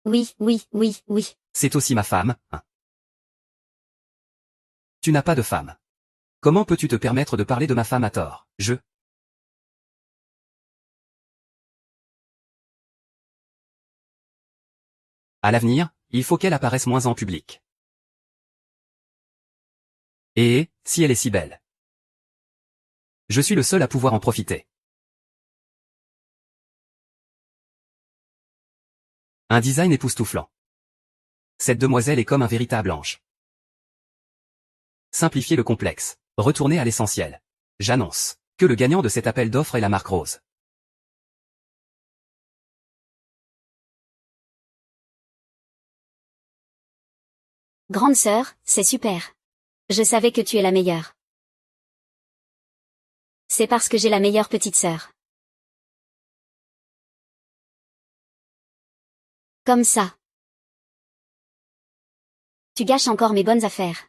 Oui, oui, oui, oui.
C'est aussi ma femme, hein. Tu n'as pas de femme. Comment peux-tu te permettre de parler de ma femme à tort? À l'avenir, il faut qu'elle apparaisse moins en public. Et, si elle est si belle. Je suis le seul à pouvoir en profiter. Un design époustouflant. Cette demoiselle est comme un véritable ange. Simplifiez le complexe. Retournez à l'essentiel. J'annonce que le gagnant de cet appel d'offres est la marque Rose.
Grande sœur, c'est super. Je savais que tu es la meilleure. C'est parce que j'ai la meilleure petite sœur. Comme ça. Tu gâches encore mes bonnes affaires.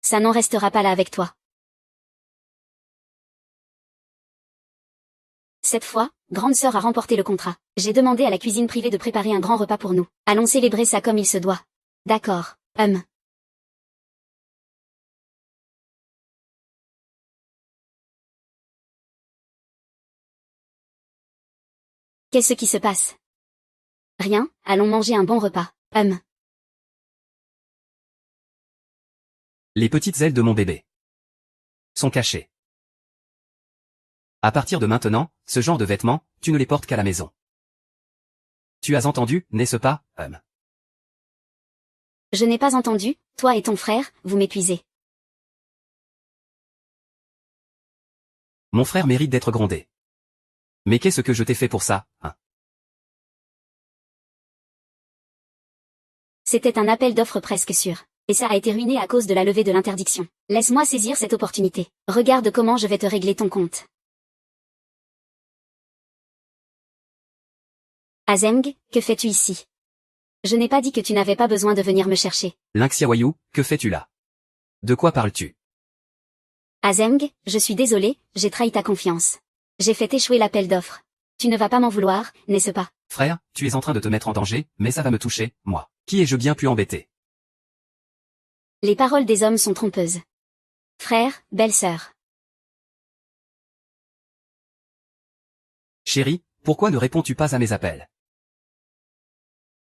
Ça n'en restera pas là avec toi. Cette fois, grande sœur a remporté le contrat. J'ai demandé à la cuisine privée de préparer un grand repas pour nous. Allons célébrer ça comme il se doit. D'accord, Qu'est-ce qui se passe? Rien, allons manger un bon repas.
Les petites ailes de mon bébé sont cachées. À partir de maintenant, ce genre de vêtements, tu ne les portes qu'à la maison. Tu as entendu, n'est-ce pas,
Je n'ai pas entendu, toi et ton frère, vous m'épuisez.
Mon frère mérite d'être grondé. Mais qu'est-ce que je t'ai fait pour ça, hein?
C'était un appel d'offres presque sûr. Et ça a été ruiné à cause de la levée de l'interdiction. Laisse-moi saisir cette opportunité. Regarde comment je vais te régler ton compte. Azeng, que fais-tu ici? Je n'ai pas dit que tu n'avais pas besoin de venir me chercher.
Lynx Xiaoyu, que fais-tu là? De quoi parles-tu?
Azeng, je suis désolé, j'ai trahi ta confiance. J'ai fait échouer l'appel d'offres. Tu ne vas pas m'en vouloir, n'est-ce pas?
Frère, tu es en train de te mettre en danger, mais ça va me toucher, moi. Qui ai-je bien pu embêter?
Les paroles des hommes sont trompeuses. Frère, belle-sœur.
Chérie, pourquoi ne réponds-tu pas à mes appels?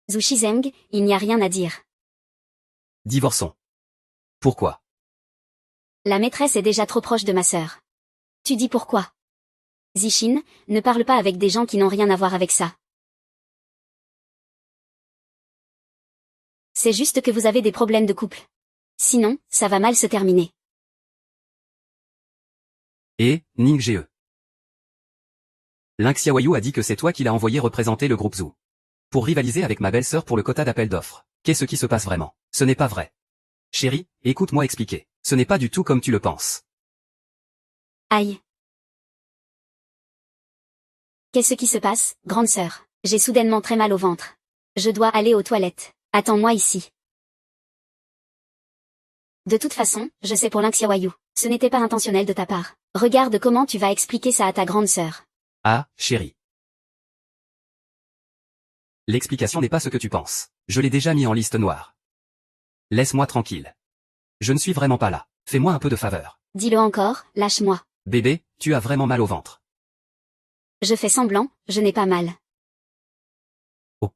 Zhu Shizeng, il n'y a rien à dire.
Divorçons. Pourquoi?
La maîtresse est déjà trop proche de ma sœur. Tu dis pourquoi? Zishin, ne parle pas avec des gens qui n'ont rien à voir avec ça. C'est juste que vous avez des problèmes de couple. Sinon, ça va mal se terminer.
Et, Ning Ge. Lynx Xiaoyu a dit que c'est toi qui l'as envoyé représenter le groupe Zhu. Pour rivaliser avec ma belle-sœur pour le quota d'appel d'offres. Qu'est-ce qui se passe vraiment? Ce n'est pas vrai. Chérie, écoute-moi expliquer. Ce n'est pas du tout comme tu le penses.
Aïe. Qu'est-ce qui se passe, grande sœur? J'ai soudainement très mal au ventre. Je dois aller aux toilettes. Attends-moi ici. De toute façon, je sais pour l'Inxiawayu. Ce n'était pas intentionnel de ta part. Regarde comment tu vas expliquer ça à ta grande sœur.
Ah, chérie. L'explication n'est pas ce que tu penses. Je l'ai déjà mis en liste noire. Laisse-moi tranquille. Je ne suis vraiment pas là. Fais-moi un peu de faveur.
Dis-le encore, lâche-moi.
Bébé, tu as vraiment mal au ventre.
Je fais semblant, je n'ai pas mal.
Oh.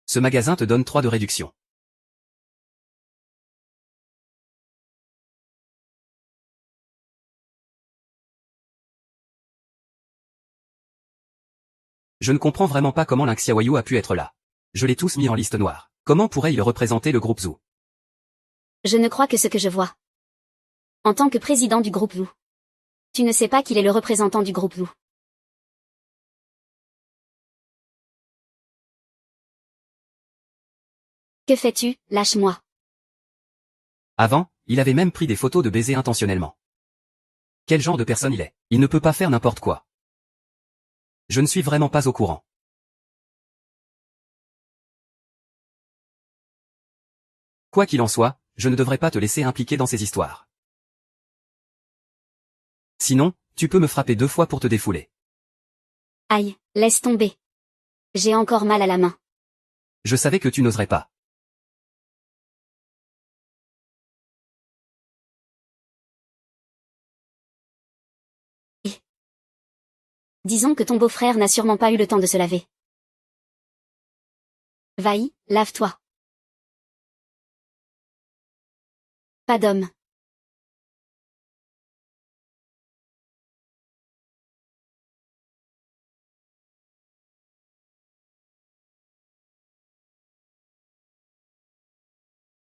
Ce magasin te donne 3 de réduction. Je ne comprends vraiment pas comment l'Inxiawayu a pu être là. Je l'ai tous mis en liste noire. Comment pourrait-il représenter le groupe Zoo?
Je ne crois que ce que je vois. En tant que président du groupe Zoo. Tu ne sais pas qu'il est le représentant du groupe Zoo. Que fais-tu? Lâche-moi.
Avant, il avait même pris des photos de baisers intentionnellement. Quel genre de personne il est? Il ne peut pas faire n'importe quoi. Je ne suis vraiment pas au courant. Quoi qu'il en soit, je ne devrais pas te laisser impliquer dans ces histoires. Sinon, tu peux me frapper 2 fois pour te défouler.
Aïe, laisse tomber. J'ai encore mal à la main.
Je savais que tu n'oserais pas.
Disons que ton beau-frère n'a sûrement pas eu le temps de se laver. Vaï, lave-toi. Pas d'homme.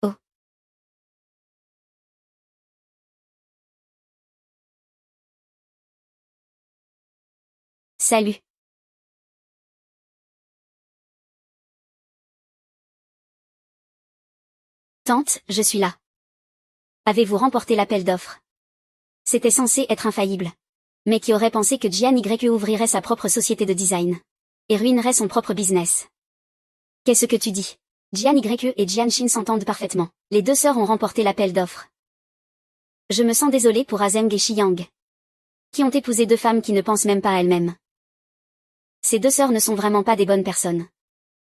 Oh. Salut. Tante, je suis là. Avez-vous remporté l'appel d'offres? C'était censé être infaillible. Mais qui aurait pensé que Jian YE ouvrirait sa propre société de design? Et ruinerait son propre business? Qu'est-ce que tu dis? Jian YE et Jian Shin s'entendent parfaitement. Les deux sœurs ont remporté l'appel d'offres. Je me sens désolée pour Azeng et Shiyang. Qui ont épousé 2 femmes qui ne pensent même pas à elles-mêmes. Ces 2 sœurs ne sont vraiment pas des bonnes personnes.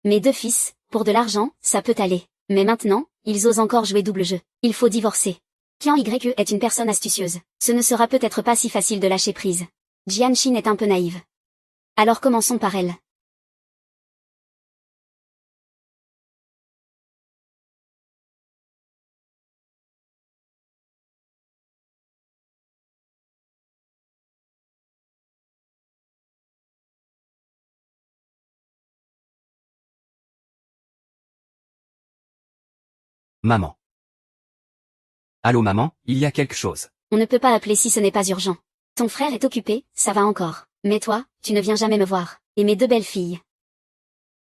Mes 2 fils, pour de l'argent, ça peut aller. Mais maintenant, ils osent encore jouer double jeu. Il faut divorcer. Qian YE est une personne astucieuse. Ce ne sera peut-être pas si facile de lâcher prise. Jian Shin est un peu naïve. Alors commençons par elle.
Maman. Allô maman, il y a quelque chose.
On ne peut pas appeler si ce n'est pas urgent. Ton frère est occupé, ça va encore. Mais toi, tu ne viens jamais me voir. Et mes 2 belles filles.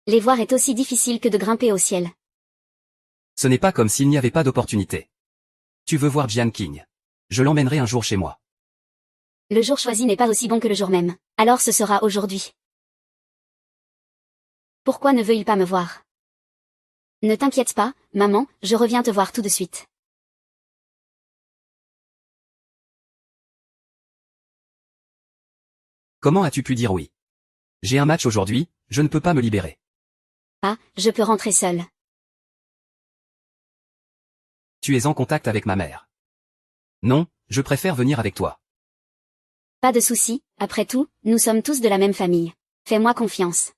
Les voir est aussi difficile que de grimper au ciel.
Ce n'est pas comme s'il n'y avait pas d'opportunité. Tu veux voir Jian King? Je l'emmènerai un jour chez moi.
Le jour choisi n'est pas aussi bon que le jour même. Alors ce sera aujourd'hui. Pourquoi ne veut-il pas me voir? Ne t'inquiète pas, maman, je reviens te voir tout de suite.
Comment as-tu pu dire oui? J'ai un match aujourd'hui, je ne peux pas me libérer.
Ah, je peux rentrer seule.
Tu es en contact avec ma mère. Non, je préfère venir avec toi.
Pas de souci, après tout, nous sommes tous de la même famille. Fais-moi confiance.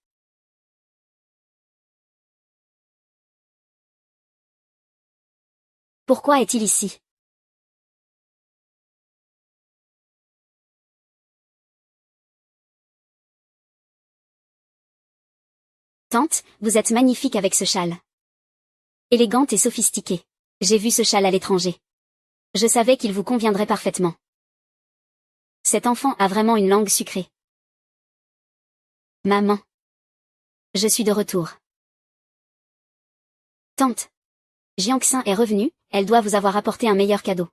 Pourquoi est-il ici? Tante, vous êtes magnifique avec ce châle. Élégante et sophistiquée. J'ai vu ce châle à l'étranger. Je savais qu'il vous conviendrait parfaitement. Cet enfant a vraiment une langue sucrée. Maman. Je suis de retour. Tante. Jiangxin est revenue, elle doit vous avoir apporté un meilleur cadeau.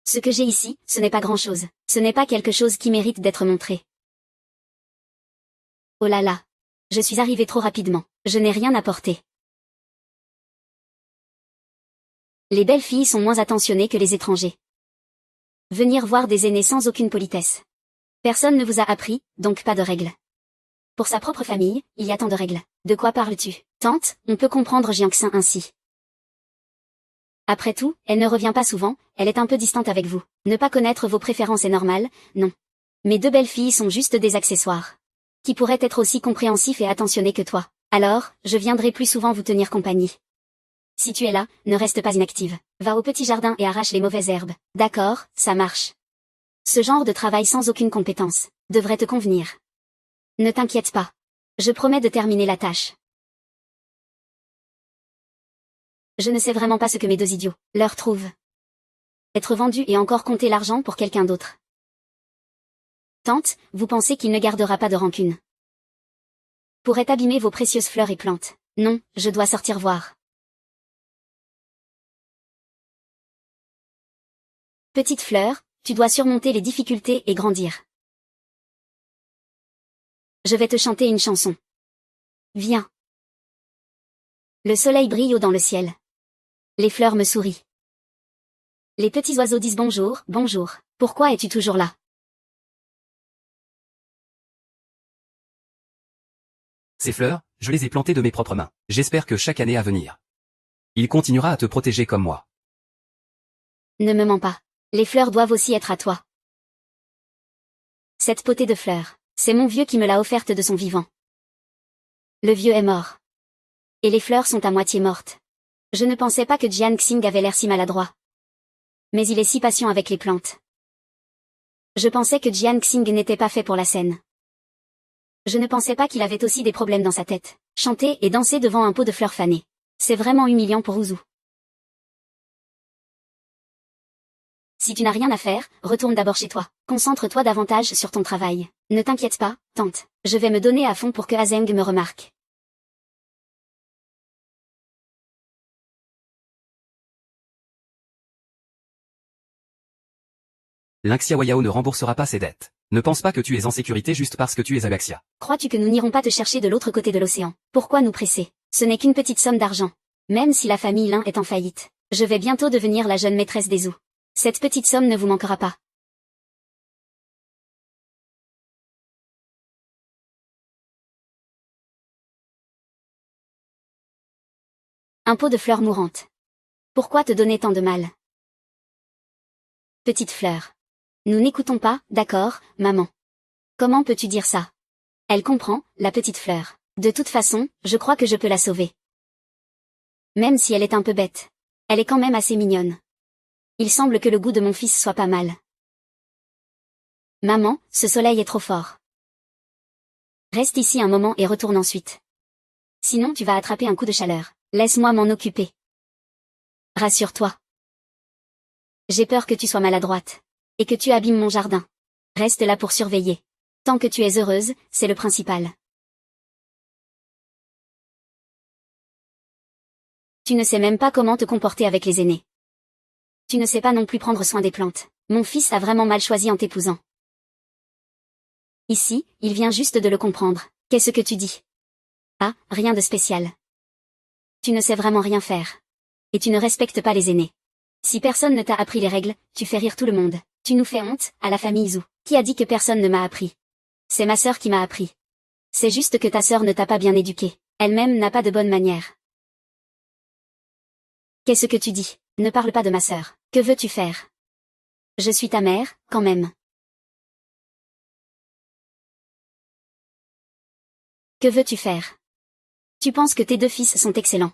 Ce que j'ai ici, ce n'est pas grand-chose. Ce n'est pas quelque chose qui mérite d'être montré. Oh là là. Je suis arrivée trop rapidement. Je n'ai rien apporté. Les belles filles sont moins attentionnées que les étrangers. Venir voir des aînés sans aucune politesse. Personne ne vous a appris, donc pas de règles. Pour sa propre famille, il y a tant de règles. De quoi parles-tu? Tante, on peut comprendre Jiangxin ainsi. Après tout, elle ne revient pas souvent, elle est un peu distante avec vous. Ne pas connaître vos préférences est normal, non. Mes deux belles filles sont juste des accessoires. Qui pourraient être aussi compréhensifs et attentionnés que toi. Alors, je viendrai plus souvent vous tenir compagnie. Si tu es là, ne reste pas inactive. Va au petit jardin et arrache les mauvaises herbes. D'accord, ça marche. Ce genre de travail sans aucune compétence devrait te convenir. Ne t'inquiète pas. Je promets de terminer la tâche. Je ne sais vraiment pas ce que mes deux idiots leur trouvent. Être vendu et encore compter l'argent pour quelqu'un d'autre. Tante, vous pensez qu'il ne gardera pas de rancune? Pourrait abîmer vos précieuses fleurs et plantes. Non, je dois sortir voir. Petite fleur, tu dois surmonter les difficultés et grandir. Je vais te chanter une chanson. Viens. Le soleil brille haut dans le ciel. Les fleurs me sourient. Les petits oiseaux disent bonjour, bonjour. Pourquoi es-tu toujours là?
Ces fleurs, je les ai plantées de mes propres mains. J'espère que chaque année à venir, il continuera à te protéger comme moi.
Ne me mens pas. Les fleurs doivent aussi être à toi. Cette potée de fleurs, c'est mon vieux qui me l'a offerte de son vivant. Le vieux est mort. Et les fleurs sont à moitié mortes. Je ne pensais pas que Jiangxin avait l'air si maladroit. Mais il est si patient avec les plantes. Je pensais que Jiangxin n'était pas fait pour la scène. Je ne pensais pas qu'il avait aussi des problèmes dans sa tête. Chanter et danser devant un pot de fleurs fanées. C'est vraiment humiliant pour Ouzou. Si tu n'as rien à faire, retourne d'abord chez toi. Concentre-toi davantage sur ton travail. Ne t'inquiète pas, tante. Je vais me donner à fond pour que Azeng me remarque.
L'Inxiawayao ne remboursera pas ses dettes. Ne pense pas que tu es en sécurité juste parce que tu es Abaxia.
Crois-tu que nous n'irons pas te chercher de l'autre côté de l'océan? Pourquoi nous presser? Ce n'est qu'une petite somme d'argent. Même si la famille Lin est en faillite, je vais bientôt devenir la jeune maîtresse des eaux. Cette petite somme ne vous manquera pas. Un pot de fleurs mourantes. Pourquoi te donner tant de mal? Petite fleur. Nous n'écoutons pas, d'accord, maman. Comment peux-tu dire ça? Elle comprend, la petite fleur. De toute façon, je crois que je peux la sauver. Même si elle est un peu bête. Elle est quand même assez mignonne. Il semble que le goût de mon fils soit pas mal. Maman, ce soleil est trop fort. Reste ici un moment et retourne ensuite. Sinon tu vas attraper un coup de chaleur. Laisse-moi m'en occuper. Rassure-toi. J'ai peur que tu sois maladroite. Et que tu abîmes mon jardin. Reste là pour surveiller. Tant que tu es heureuse, c'est le principal. Tu ne sais même pas comment te comporter avec les aînés. Tu ne sais pas non plus prendre soin des plantes. Mon fils a vraiment mal choisi en t'épousant. Ici, il vient juste de le comprendre. Qu'est-ce que tu dis? Ah, rien de spécial. Tu ne sais vraiment rien faire. Et tu ne respectes pas les aînés. Si personne ne t'a appris les règles, tu fais rire tout le monde. Tu nous fais honte, à la famille Zhou. Qui a dit que personne ne m'a appris? C'est ma sœur qui m'a appris. C'est juste que ta sœur ne t'a pas bien éduquée. Elle-même n'a pas de bonnes manières. Qu'est-ce que tu dis? Ne parle pas de ma sœur. Que veux-tu faire? Je suis ta mère, quand même. Que veux-tu faire? Tu penses que tes deux fils sont excellents.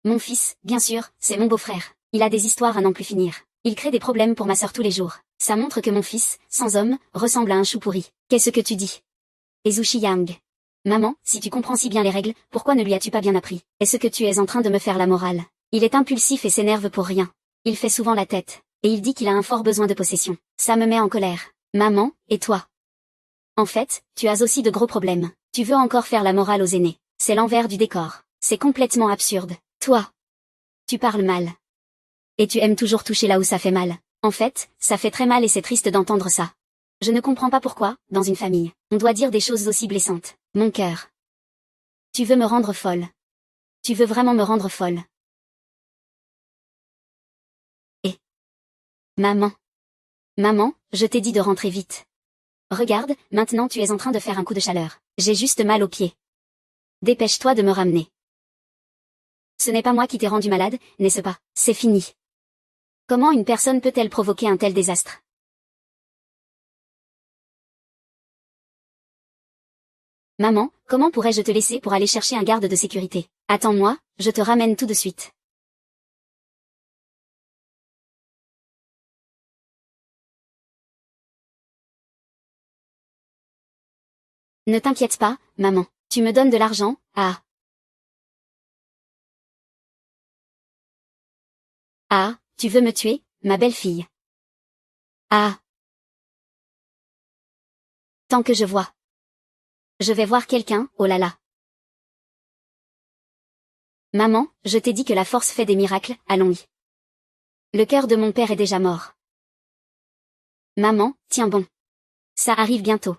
Mon fils, bien sûr, c'est mon beau-frère. Il a des histoires à n'en plus finir. Il crée des problèmes pour ma sœur tous les jours. Ça montre que mon fils, sans homme, ressemble à un chou pourri. Qu'est-ce que tu dis? Ezushi Yang. Maman, si tu comprends si bien les règles, pourquoi ne lui as-tu pas bien appris? Est-ce que tu es en train de me faire la morale? Il est impulsif et s'énerve pour rien. Il fait souvent la tête. Et il dit qu'il a un fort besoin de possession. Ça me met en colère. Maman, et toi? En fait, tu as aussi de gros problèmes. Tu veux encore faire la morale aux aînés. C'est l'envers du décor. C'est complètement absurde. Toi, Tu parles mal. Et tu aimes toujours toucher là où ça fait mal. En fait, ça fait très mal et c'est triste d'entendre ça. Je ne comprends pas pourquoi, dans une famille, on doit dire des choses aussi blessantes. Mon cœur. Tu veux me rendre folle. Tu veux vraiment me rendre folle. Et... Maman. Maman, je t'ai dit de rentrer vite. Regarde, maintenant tu es en train de faire un coup de chaleur. J'ai juste mal aux pieds. Dépêche-toi de me ramener. Ce n'est pas moi qui t'ai rendu malade, n'est-ce pas? C'est fini. Comment une personne peut-elle provoquer un tel désastre? Maman, comment pourrais-je te laisser pour aller chercher un garde de sécurité? Attends-moi, je te ramène tout de suite. Ne t'inquiète pas, maman. Tu me donnes de l'argent, ah. Ah, tu veux me tuer, ma belle-fille. Ah. Tant que je vois. Je vais voir quelqu'un, oh là là. Maman, je t'ai dit que la force fait des miracles, allons-y. Le cœur de mon père est déjà mort. Maman, tiens bon. Ça arrive bientôt.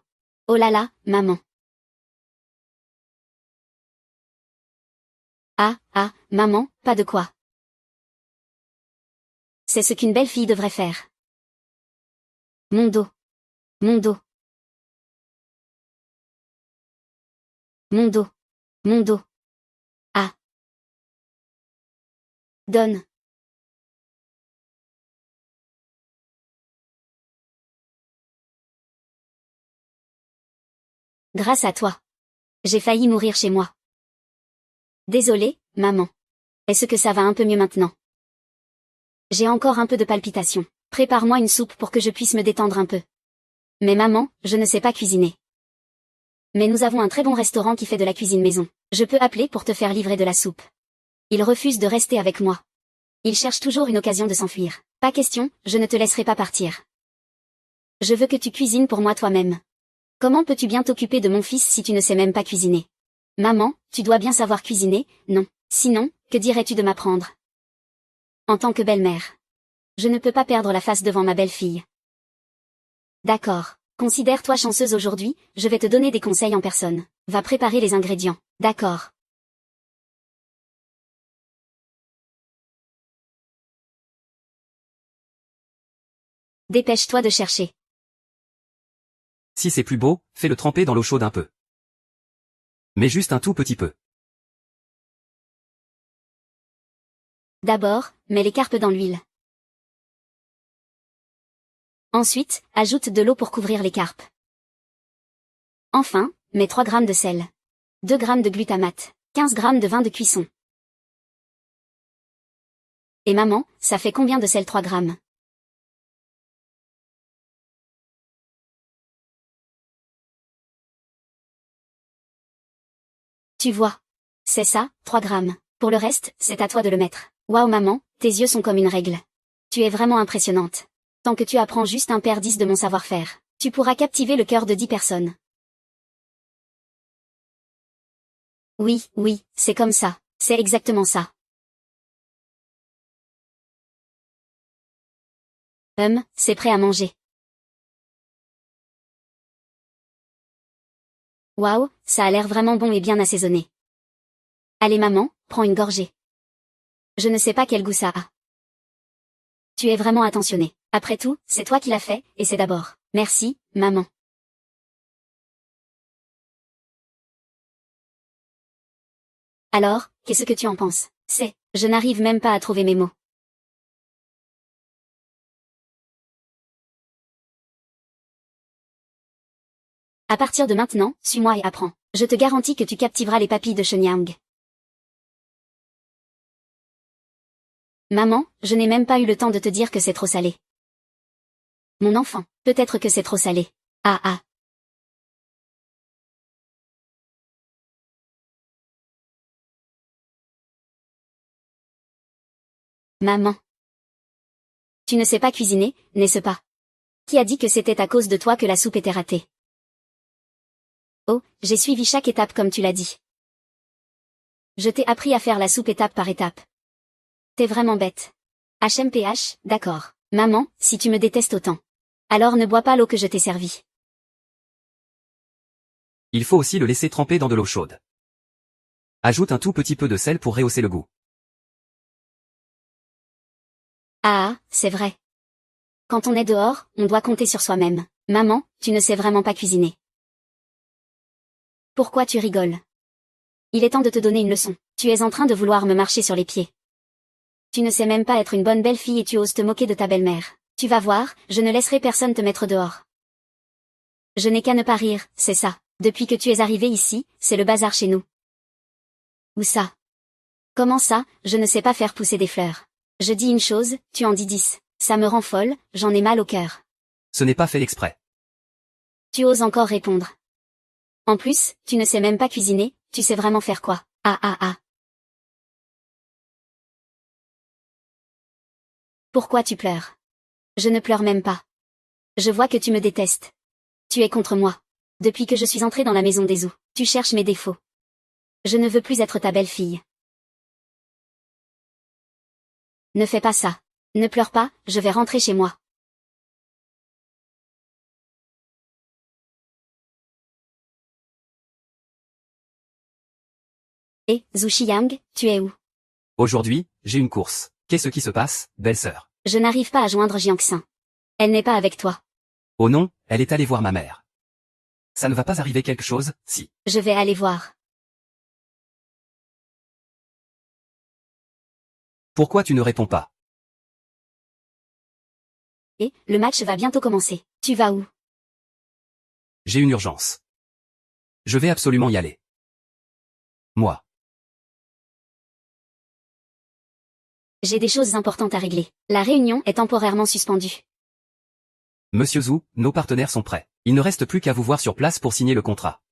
Oh là là, maman. Ah, ah, maman, pas de quoi. C'est ce qu'une belle fille devrait faire. Mon dos. Mon dos. Mon dos. Mon dos. Ah. Donne. Grâce à toi. J'ai failli mourir chez moi. Désolée, maman. Est-ce que ça va un peu mieux maintenant? J'ai encore un peu de palpitations. Prépare-moi une soupe pour que je puisse me détendre un peu. Mais maman, je ne sais pas cuisiner. Mais nous avons un très bon restaurant qui fait de la cuisine maison. Je peux appeler pour te faire livrer de la soupe. Il refuse de rester avec moi. Il cherche toujours une occasion de s'enfuir. Pas question, je ne te laisserai pas partir. Je veux que tu cuisines pour moi toi-même. Comment peux-tu bien t'occuper de mon fils si tu ne sais même pas cuisiner? Maman, tu dois bien savoir cuisiner, non? Sinon, que dirais-tu de m'apprendre? En tant que belle-mère. Je ne peux pas perdre la face devant ma belle-fille. D'accord. Considère-toi chanceuse aujourd'hui, je vais te donner des conseils en personne. Va préparer les ingrédients. D'accord. Dépêche-toi de chercher.
Si c'est plus beau, fais-le tremper dans l'eau chaude un peu. Mais juste un tout petit peu.
D'abord, mets les carpes dans l'huile. Ensuite, ajoute de l'eau pour couvrir les carpes. Enfin, mets 3 g de sel. 2 g de glutamate. 15 g de vin de cuisson. Et maman, ça fait combien de sel 3 g? Tu vois. C'est ça, 3 g. Pour le reste, c'est à toi de le mettre. Waouh maman, tes yeux sont comme une règle. Tu es vraiment impressionnante. Tant que tu apprends juste un paire 10 de mon savoir-faire, tu pourras captiver le cœur de 10 personnes. Oui, oui, c'est comme ça. C'est exactement ça. C'est prêt à manger. Waouh, ça a l'air vraiment bon et bien assaisonné. Allez maman, prends une gorgée. Je ne sais pas quel goût ça a. Tu es vraiment attentionnée. Après tout, c'est toi qui l'as fait, et c'est d'abord. Merci, maman. Alors, qu'est-ce que tu en penses? Je n'arrive même pas à trouver mes mots. À partir de maintenant, suis-moi et apprends. Je te garantis que tu captiveras les papilles de Shenyang. Maman, je n'ai même pas eu le temps de te dire que c'est trop salé. Mon enfant, peut-être que c'est trop salé. Ah ah. Maman. Tu ne sais pas cuisiner, n'est-ce pas? Qui a dit que c'était à cause de toi que la soupe était ratée? Oh, j'ai suivi chaque étape comme tu l'as dit. Je t'ai appris à faire la soupe étape par étape. T'es vraiment bête. HMPH, d'accord. Maman, si tu me détestes autant. Alors ne bois pas l'eau que je t'ai servie.
Il faut aussi le laisser tremper dans de l'eau chaude. Ajoute un tout petit peu de sel pour rehausser le goût.
Ah, c'est vrai. Quand on est dehors, on doit compter sur soi-même. Maman, tu ne sais vraiment pas cuisiner. Pourquoi tu rigoles? Il est temps de te donner une leçon. Tu es en train de vouloir me marcher sur les pieds. Tu ne sais même pas être une bonne belle-fille et tu oses te moquer de ta belle-mère. Tu vas voir, je ne laisserai personne te mettre dehors. Je n'ai qu'à ne pas rire, c'est ça. Depuis que tu es arrivé ici, c'est le bazar chez nous. Où ça? Comment ça, je ne sais pas faire pousser des fleurs. Je dis une chose, tu en dis 10. Ça me rend folle, j'en ai mal au cœur.
Ce n'est pas fait exprès.
Tu oses encore répondre. En plus, tu ne sais même pas cuisiner, tu sais vraiment faire quoi? Ah ah ah. Pourquoi tu pleures? Je ne pleure même pas. Je vois que tu me détestes. Tu es contre moi. Depuis que je suis entrée dans la maison des Zou, tu cherches mes défauts. Je ne veux plus être ta belle-fille. Ne fais pas ça. Ne pleure pas, je vais rentrer chez moi. Et, Zhu Xiang, tu es où?
Aujourd'hui, j'ai une course. Qu'est-ce qui se passe, belle-sœur?
Je n'arrive pas à joindre Jiangxin. Elle n'est pas avec toi.
Oh non, elle est allée voir ma mère. Ça ne va pas arriver quelque chose, si.
Je vais aller voir.
Pourquoi tu ne réponds pas?
Et, le match va bientôt commencer. Tu vas où?
J'ai une urgence. Je vais absolument y aller. Moi.
J'ai des choses importantes à régler. La réunion est temporairement suspendue.
Monsieur Zhu, nos partenaires sont prêts. Il ne reste plus qu'à vous voir sur place pour signer le contrat.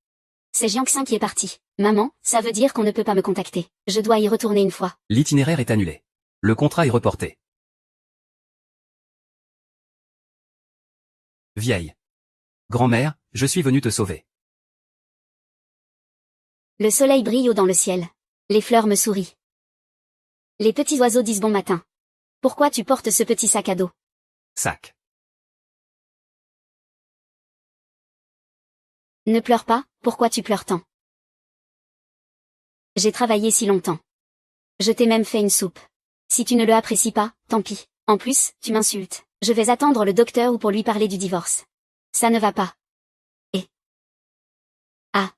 C'est Jiangxin qui est parti. Maman, ça veut dire qu'on ne peut pas me contacter. Je dois y retourner une fois.
L'itinéraire est annulé. Le contrat est reporté. Vieille. Grand-mère, je suis venu te sauver.
Le soleil brille haut dans le ciel. Les fleurs me sourient. Les petits oiseaux disent bon matin. Pourquoi tu portes ce petit sac à dos?
Sac.
Ne pleure pas, pourquoi tu pleures tant? J'ai travaillé si longtemps. Je t'ai même fait une soupe. Si tu ne le apprécies pas, tant pis. En plus, tu m'insultes. Je vais attendre le docteur ou pour lui parler du divorce. Ça ne va pas. Et... Ah.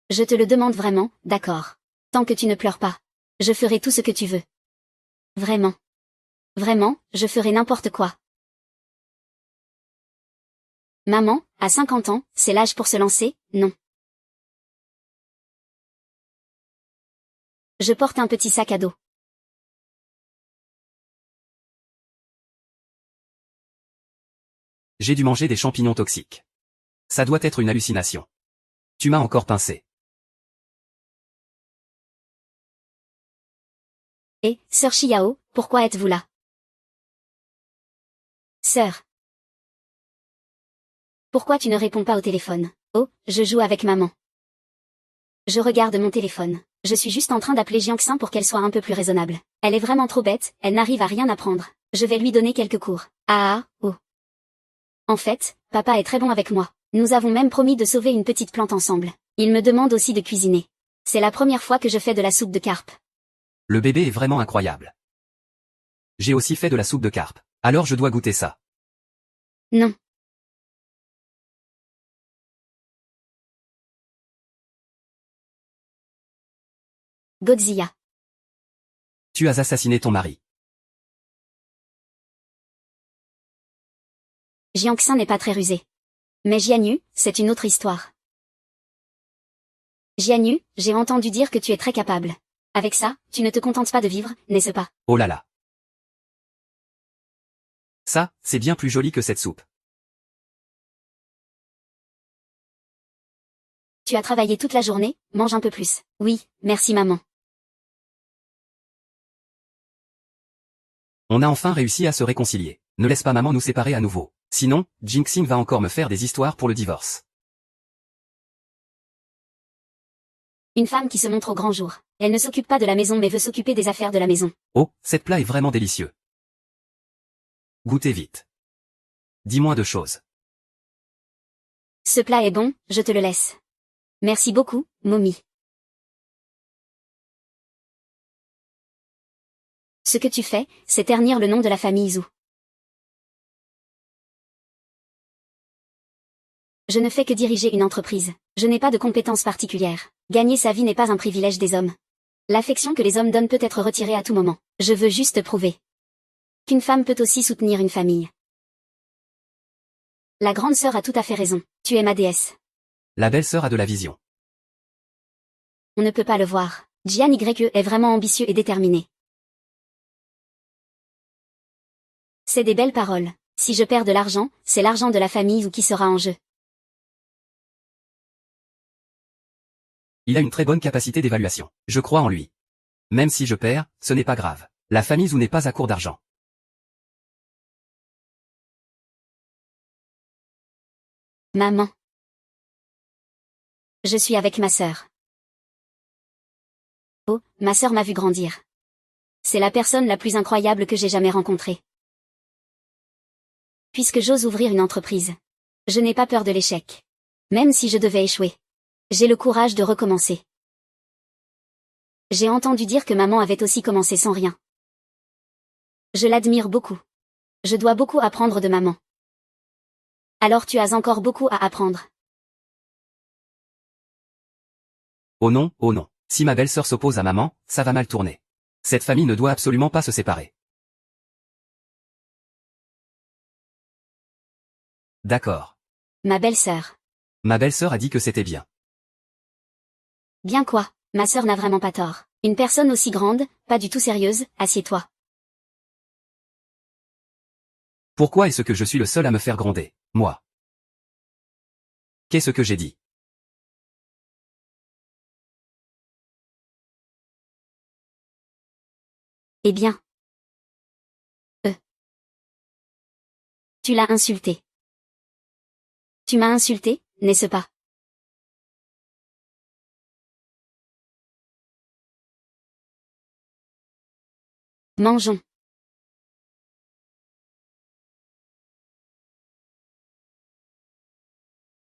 Je te le demande vraiment, d'accord. Tant que tu ne pleures pas. Je ferai tout ce que tu veux. Vraiment. Vraiment, je ferai n'importe quoi. Maman, à 50 ans, c'est l'âge pour se lancer, non. Je porte un petit sac à dos.
J'ai dû manger des champignons toxiques. Ça doit être une hallucination. Tu m'as encore pincé.
Et, sœur Xiao, pourquoi êtes-vous là? Sœur. Pourquoi tu ne réponds pas au téléphone? Oh, je joue avec maman. Je regarde mon téléphone. Je suis juste en train d'appeler Jiangxin pour qu'elle soit un peu plus raisonnable. Elle est vraiment trop bête, elle n'arrive à rien apprendre. Je vais lui donner quelques cours. Ah, oh. En fait, papa est très bon avec moi. Nous avons même promis de sauver une petite plante ensemble. Il me demande aussi de cuisiner. C'est la première fois que je fais de la soupe de carpe.
Le bébé est vraiment incroyable. J'ai aussi fait de la soupe de carpe. Alors je dois goûter ça.
Non. Godzilla.
Tu as assassiné ton mari.
Jiangxin n'est pas très rusé. Mais Jianyu, c'est une autre histoire. Jianyu, j'ai entendu dire que tu es très capable. Avec ça, tu ne te contentes pas de vivre, n'est-ce pas?
Oh là là. Ça, c'est bien plus joli que cette soupe.
Tu as travaillé toute la journée, mange un peu plus. Oui, merci maman.
On a enfin réussi à se réconcilier. Ne laisse pas maman nous séparer à nouveau. Sinon, Jinxing va encore me faire des histoires pour le divorce.
Une femme qui se montre au grand jour. Elle ne s'occupe pas de la maison mais veut s'occuper des affaires de la maison.
Oh, cette plat est vraiment délicieux. Goûtez vite. Dis-moi deux choses.
Ce plat est bon, je te le laisse. Merci beaucoup, Mommy. Ce que tu fais, c'est ternir le nom de la famille Zhou. Je ne fais que diriger une entreprise. Je n'ai pas de compétences particulières. Gagner sa vie n'est pas un privilège des hommes. L'affection que les hommes donnent peut être retirée à tout moment. Je veux juste prouver qu'une femme peut aussi soutenir une famille. La grande sœur a tout à fait raison. Tu es ma déesse.
La belle-sœur a de la vision.
On ne peut pas le voir. Jian Ye est vraiment ambitieux et déterminé. C'est des belles paroles. Si je perds de l'argent, c'est l'argent de la famille ou qui sera en jeu.
Il a une très bonne capacité d'évaluation. Je crois en lui. Même si je perds, ce n'est pas grave. La famille Zhou n'est pas à court d'argent.
Maman. Je suis avec ma sœur. Oh, ma sœur m'a vu grandir. C'est la personne la plus incroyable que j'ai jamais rencontrée. Puisque j'ose ouvrir une entreprise. Je n'ai pas peur de l'échec. Même si je devais échouer. J'ai le courage de recommencer. J'ai entendu dire que maman avait aussi commencé sans rien. Je l'admire beaucoup. Je dois beaucoup apprendre de maman. Alors tu as encore beaucoup à apprendre.
Oh non, oh non. Si ma belle-sœur s'oppose à maman, ça va mal tourner. Cette famille ne doit absolument pas se séparer. D'accord.
Ma belle-sœur.
Ma belle-sœur a dit que c'était bien.
Bien quoi, ma sœur n'a vraiment pas tort. Une personne aussi grande, pas du tout sérieuse, assieds-toi.
Pourquoi est-ce que je suis le seul à me faire gronder, moi? Qu'est-ce que j'ai dit?
Eh bien. Tu l'as insulté. Tu m'as insulté, n'est-ce pas? Mangeons.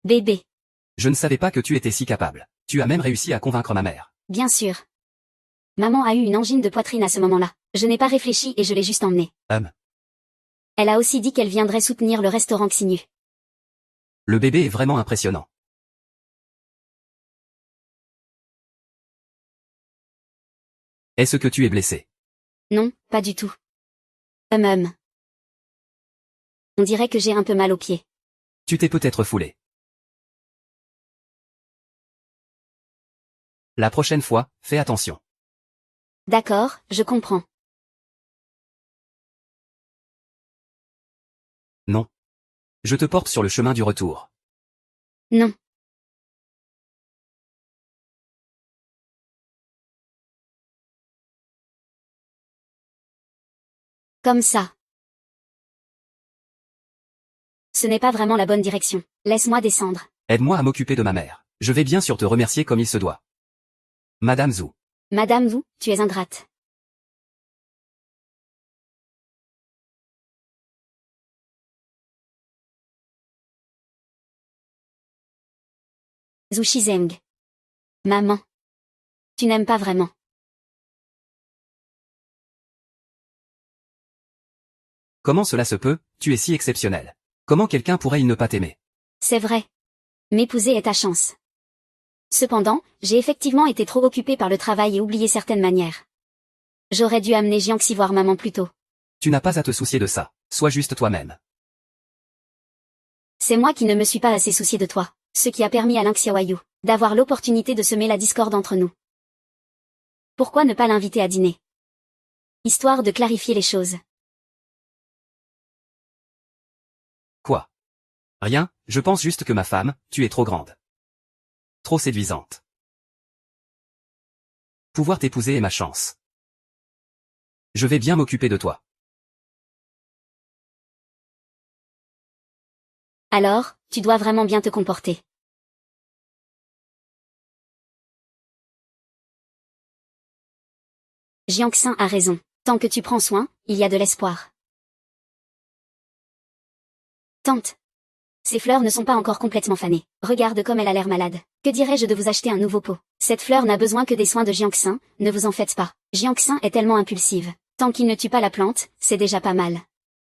Bébé.
Je ne savais pas que tu étais si capable. Tu as même réussi à convaincre ma mère.
Bien sûr. Maman a eu une angine de poitrine à ce moment-là. Je n'ai pas réfléchi et je l'ai juste emmenée. Elle a aussi dit qu'elle viendrait soutenir le restaurant Xinyu.
Le bébé est vraiment impressionnant. Est-ce que tu es blessé?
Non, pas du tout. On dirait que j'ai un peu mal aux pieds.
Tu t'es peut-être foulé. La prochaine fois, fais attention.
D'accord, je comprends.
Non. Je te porte sur le chemin du retour.
Non. Comme ça. Ce n'est pas vraiment la bonne direction. Laisse-moi descendre.
Aide-moi à m'occuper de ma mère. Je vais bien sûr te remercier comme il se doit. Madame Zhou.
Madame Wu, tu es ingrate. Zhu Shizeng. Maman. Tu n'aimes pas vraiment.
Comment cela se peut? Tu es si exceptionnel. Comment quelqu'un pourrait-il ne pas t'aimer?
C'est vrai. M'épouser est ta chance. Cependant, j'ai effectivement été trop occupée par le travail et oublié certaines manières. J'aurais dû amener Jiangxi voir maman plus tôt.
Tu n'as pas à te soucier de ça. Sois juste toi-même.
C'est moi qui ne me suis pas assez soucié de toi, ce qui a permis à Lin Xiaoyu d'avoir l'opportunité de semer la discorde entre nous. Pourquoi ne pas l'inviter à dîner? Histoire de clarifier les choses.
Quoi? Rien, je pense juste que ma femme, tu es trop grande. Trop séduisante. Pouvoir t'épouser est ma chance. Je vais bien m'occuper de toi.
Alors, tu dois vraiment bien te comporter. Jiangxin a raison. Tant que tu prends soin, il y a de l'espoir. Tante. Ces fleurs ne sont pas encore complètement fanées. Regarde comme elle a l'air malade. Que dirais-je de vous acheter un nouveau pot? Cette fleur n'a besoin que des soins de Jiangxin, ne vous en faites pas. Jiangxin est tellement impulsive. Tant qu'il ne tue pas la plante, c'est déjà pas mal.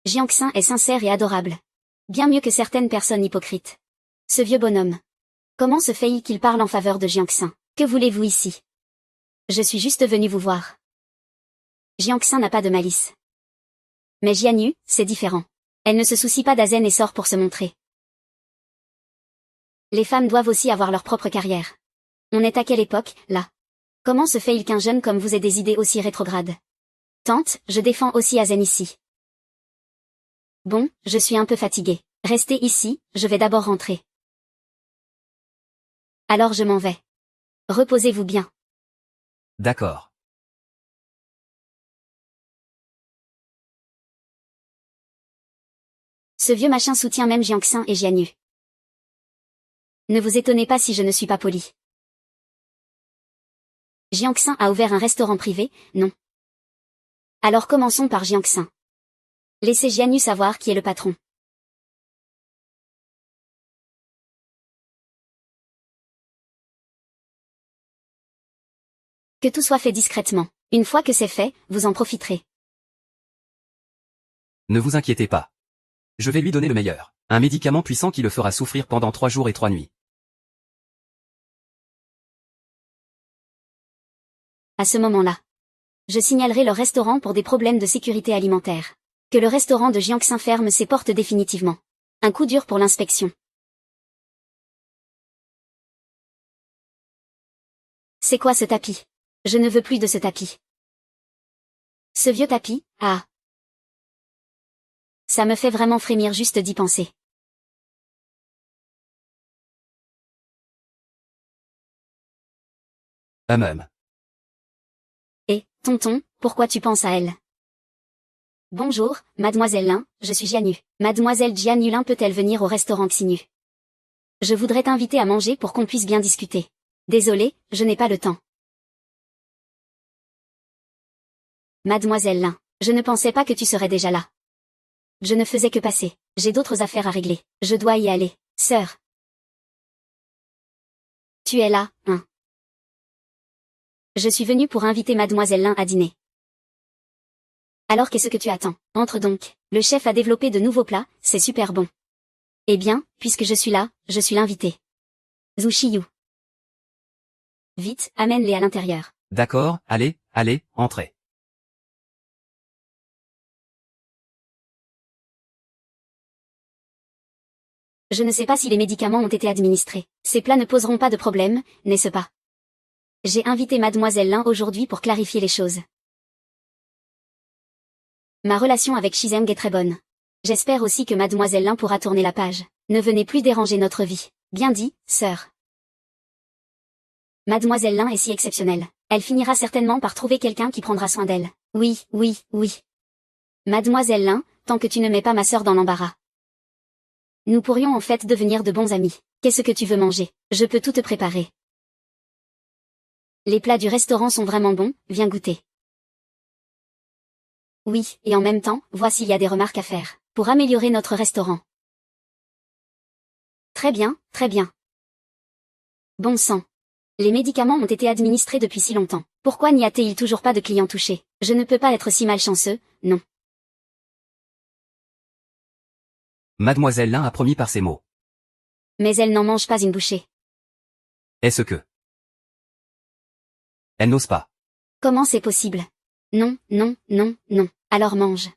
Jiangxin est sincère et adorable. Bien mieux que certaines personnes hypocrites. Ce vieux bonhomme. Comment se fait-il qu'il parle en faveur de Jiangxin? Que voulez-vous ici? Je suis juste venu vous voir. Jiangxin n'a pas de malice. Mais Jianyu, c'est différent. Elle ne se soucie pas d'Azen et sort pour se montrer. Les femmes doivent aussi avoir leur propre carrière. On est à quelle époque, là? Comment se fait-il qu'un jeune comme vous ait des idées aussi rétrogrades? Tante, je défends aussi Azen ici. Bon, je suis un peu fatiguée. Restez ici, je vais d'abord rentrer. Alors je m'en vais. Reposez-vous bien.
D'accord.
Ce vieux machin soutient même Jiangxin et Jianyu. Ne vous étonnez pas si je ne suis pas polie. Jiangxin a ouvert un restaurant privé, non? Alors commençons par Jiangxin. Laissez Jianyu savoir qui est le patron. Que tout soit fait discrètement. Une fois que c'est fait, vous en profiterez.
Ne vous inquiétez pas. Je vais lui donner le meilleur. Un médicament puissant qui le fera souffrir pendant 3 jours et 3 nuits.
À ce moment-là, je signalerai leur restaurant pour des problèmes de sécurité alimentaire. Que le restaurant de Jiangxin ferme ses portes définitivement. Un coup dur pour l'inspection. C'est quoi ce tapis? Je ne veux plus de ce tapis. Ce vieux tapis, ah. Ça me fait vraiment frémir juste d'y penser. Et, tonton, pourquoi tu penses à elle? Bonjour, mademoiselle Lin, je suis Jianyu. Mademoiselle Jianyu Lin peut-elle venir au restaurant Xinyu? Je voudrais t'inviter à manger pour qu'on puisse bien discuter. Désolée, je n'ai pas le temps. Mademoiselle Lin, je ne pensais pas que tu serais déjà là. Je ne faisais que passer. J'ai d'autres affaires à régler. Je dois y aller. Sœur. Tu es là, hein? Je suis venue pour inviter mademoiselle Lin à dîner. Alors qu'est-ce que tu attends? Entre donc. Le chef a développé de nouveaux plats, c'est super bon. Eh bien, puisque je suis là, je suis l'invité. Zhu Shiyu. Vite, amène-les à l'intérieur.
D'accord, allez, entrez.
Je ne sais pas si les médicaments ont été administrés. Ces plats ne poseront pas de problème, n'est-ce pas? J'ai invité mademoiselle Lin aujourd'hui pour clarifier les choses. Ma relation avec Shizeng est très bonne. J'espère aussi que mademoiselle Lin pourra tourner la page. Ne venez plus déranger notre vie. Bien dit, sœur. Mademoiselle Lin est si exceptionnelle. Elle finira certainement par trouver quelqu'un qui prendra soin d'elle. Oui. Mademoiselle Lin, tant que tu ne mets pas ma sœur dans l'embarras. Nous pourrions en fait devenir de bons amis. Qu'est-ce que tu veux manger? Je peux tout te préparer. Les plats du restaurant sont vraiment bons, viens goûter. Oui, et en même temps, vois s'il y a des remarques à faire, pour améliorer notre restaurant. Très bien. Bon sang. Les médicaments ont été administrés depuis si longtemps. Pourquoi n'y a-t-il toujours pas de clients touchés? Je ne peux pas être si malchanceux, non.
Mademoiselle Lin a promis par ses mots.
Mais elle n'en mange pas une bouchée.
Est-ce que... Elle n'ose pas.
Comment c'est possible? Non. Alors mange.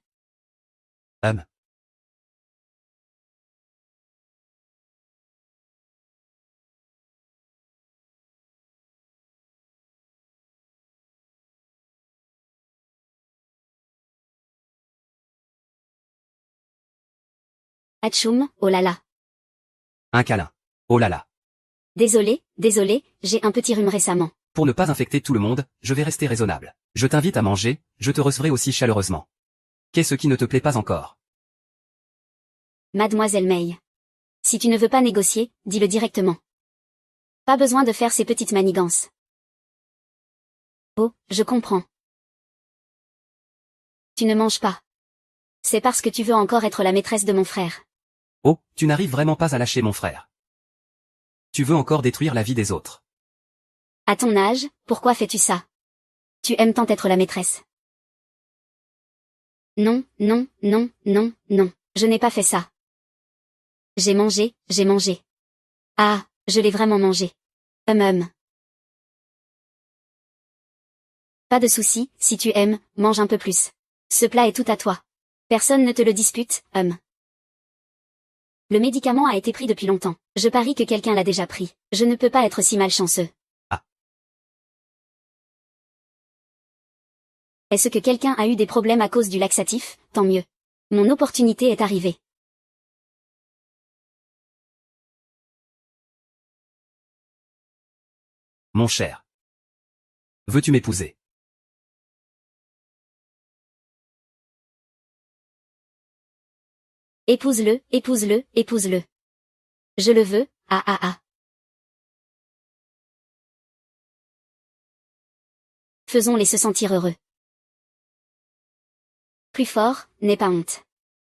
Atchoum, oh là là.
Un câlin. Oh là là.
Désolé, j'ai un petit rhume récemment.
Pour ne pas infecter tout le monde, je vais rester raisonnable. Je t'invite à manger, je te recevrai aussi chaleureusement. Qu'est-ce qui ne te plaît pas encore?
Mademoiselle May. Si tu ne veux pas négocier, dis-le directement. Pas besoin de faire ces petites manigances. Oh, je comprends. Tu ne manges pas. C'est parce que tu veux encore être la maîtresse de mon frère.
Oh, tu n'arrives vraiment pas à lâcher mon frère. Tu veux encore détruire la vie des autres.
À ton âge, pourquoi fais-tu ça? Tu aimes tant être la maîtresse. Non, non, non, non, non, je n'ai pas fait ça. J'ai mangé, j'ai mangé. Ah, je l'ai vraiment mangé. Pas de souci, si tu aimes, mange un peu plus. Ce plat est tout à toi. Personne ne te le dispute, Le médicament a été pris depuis longtemps. Je parie que quelqu'un l'a déjà pris. Je ne peux pas être si malchanceux.
Ah.
Est-ce que quelqu'un a eu des problèmes à cause du laxatif? Tant mieux. Mon opportunité est arrivée.
Mon cher. Veux-tu m'épouser?
Épouse-le, épouse-le, épouse-le. Je le veux, ah ah ah. Faisons-les se sentir heureux. Plus fort, n'aie pas honte.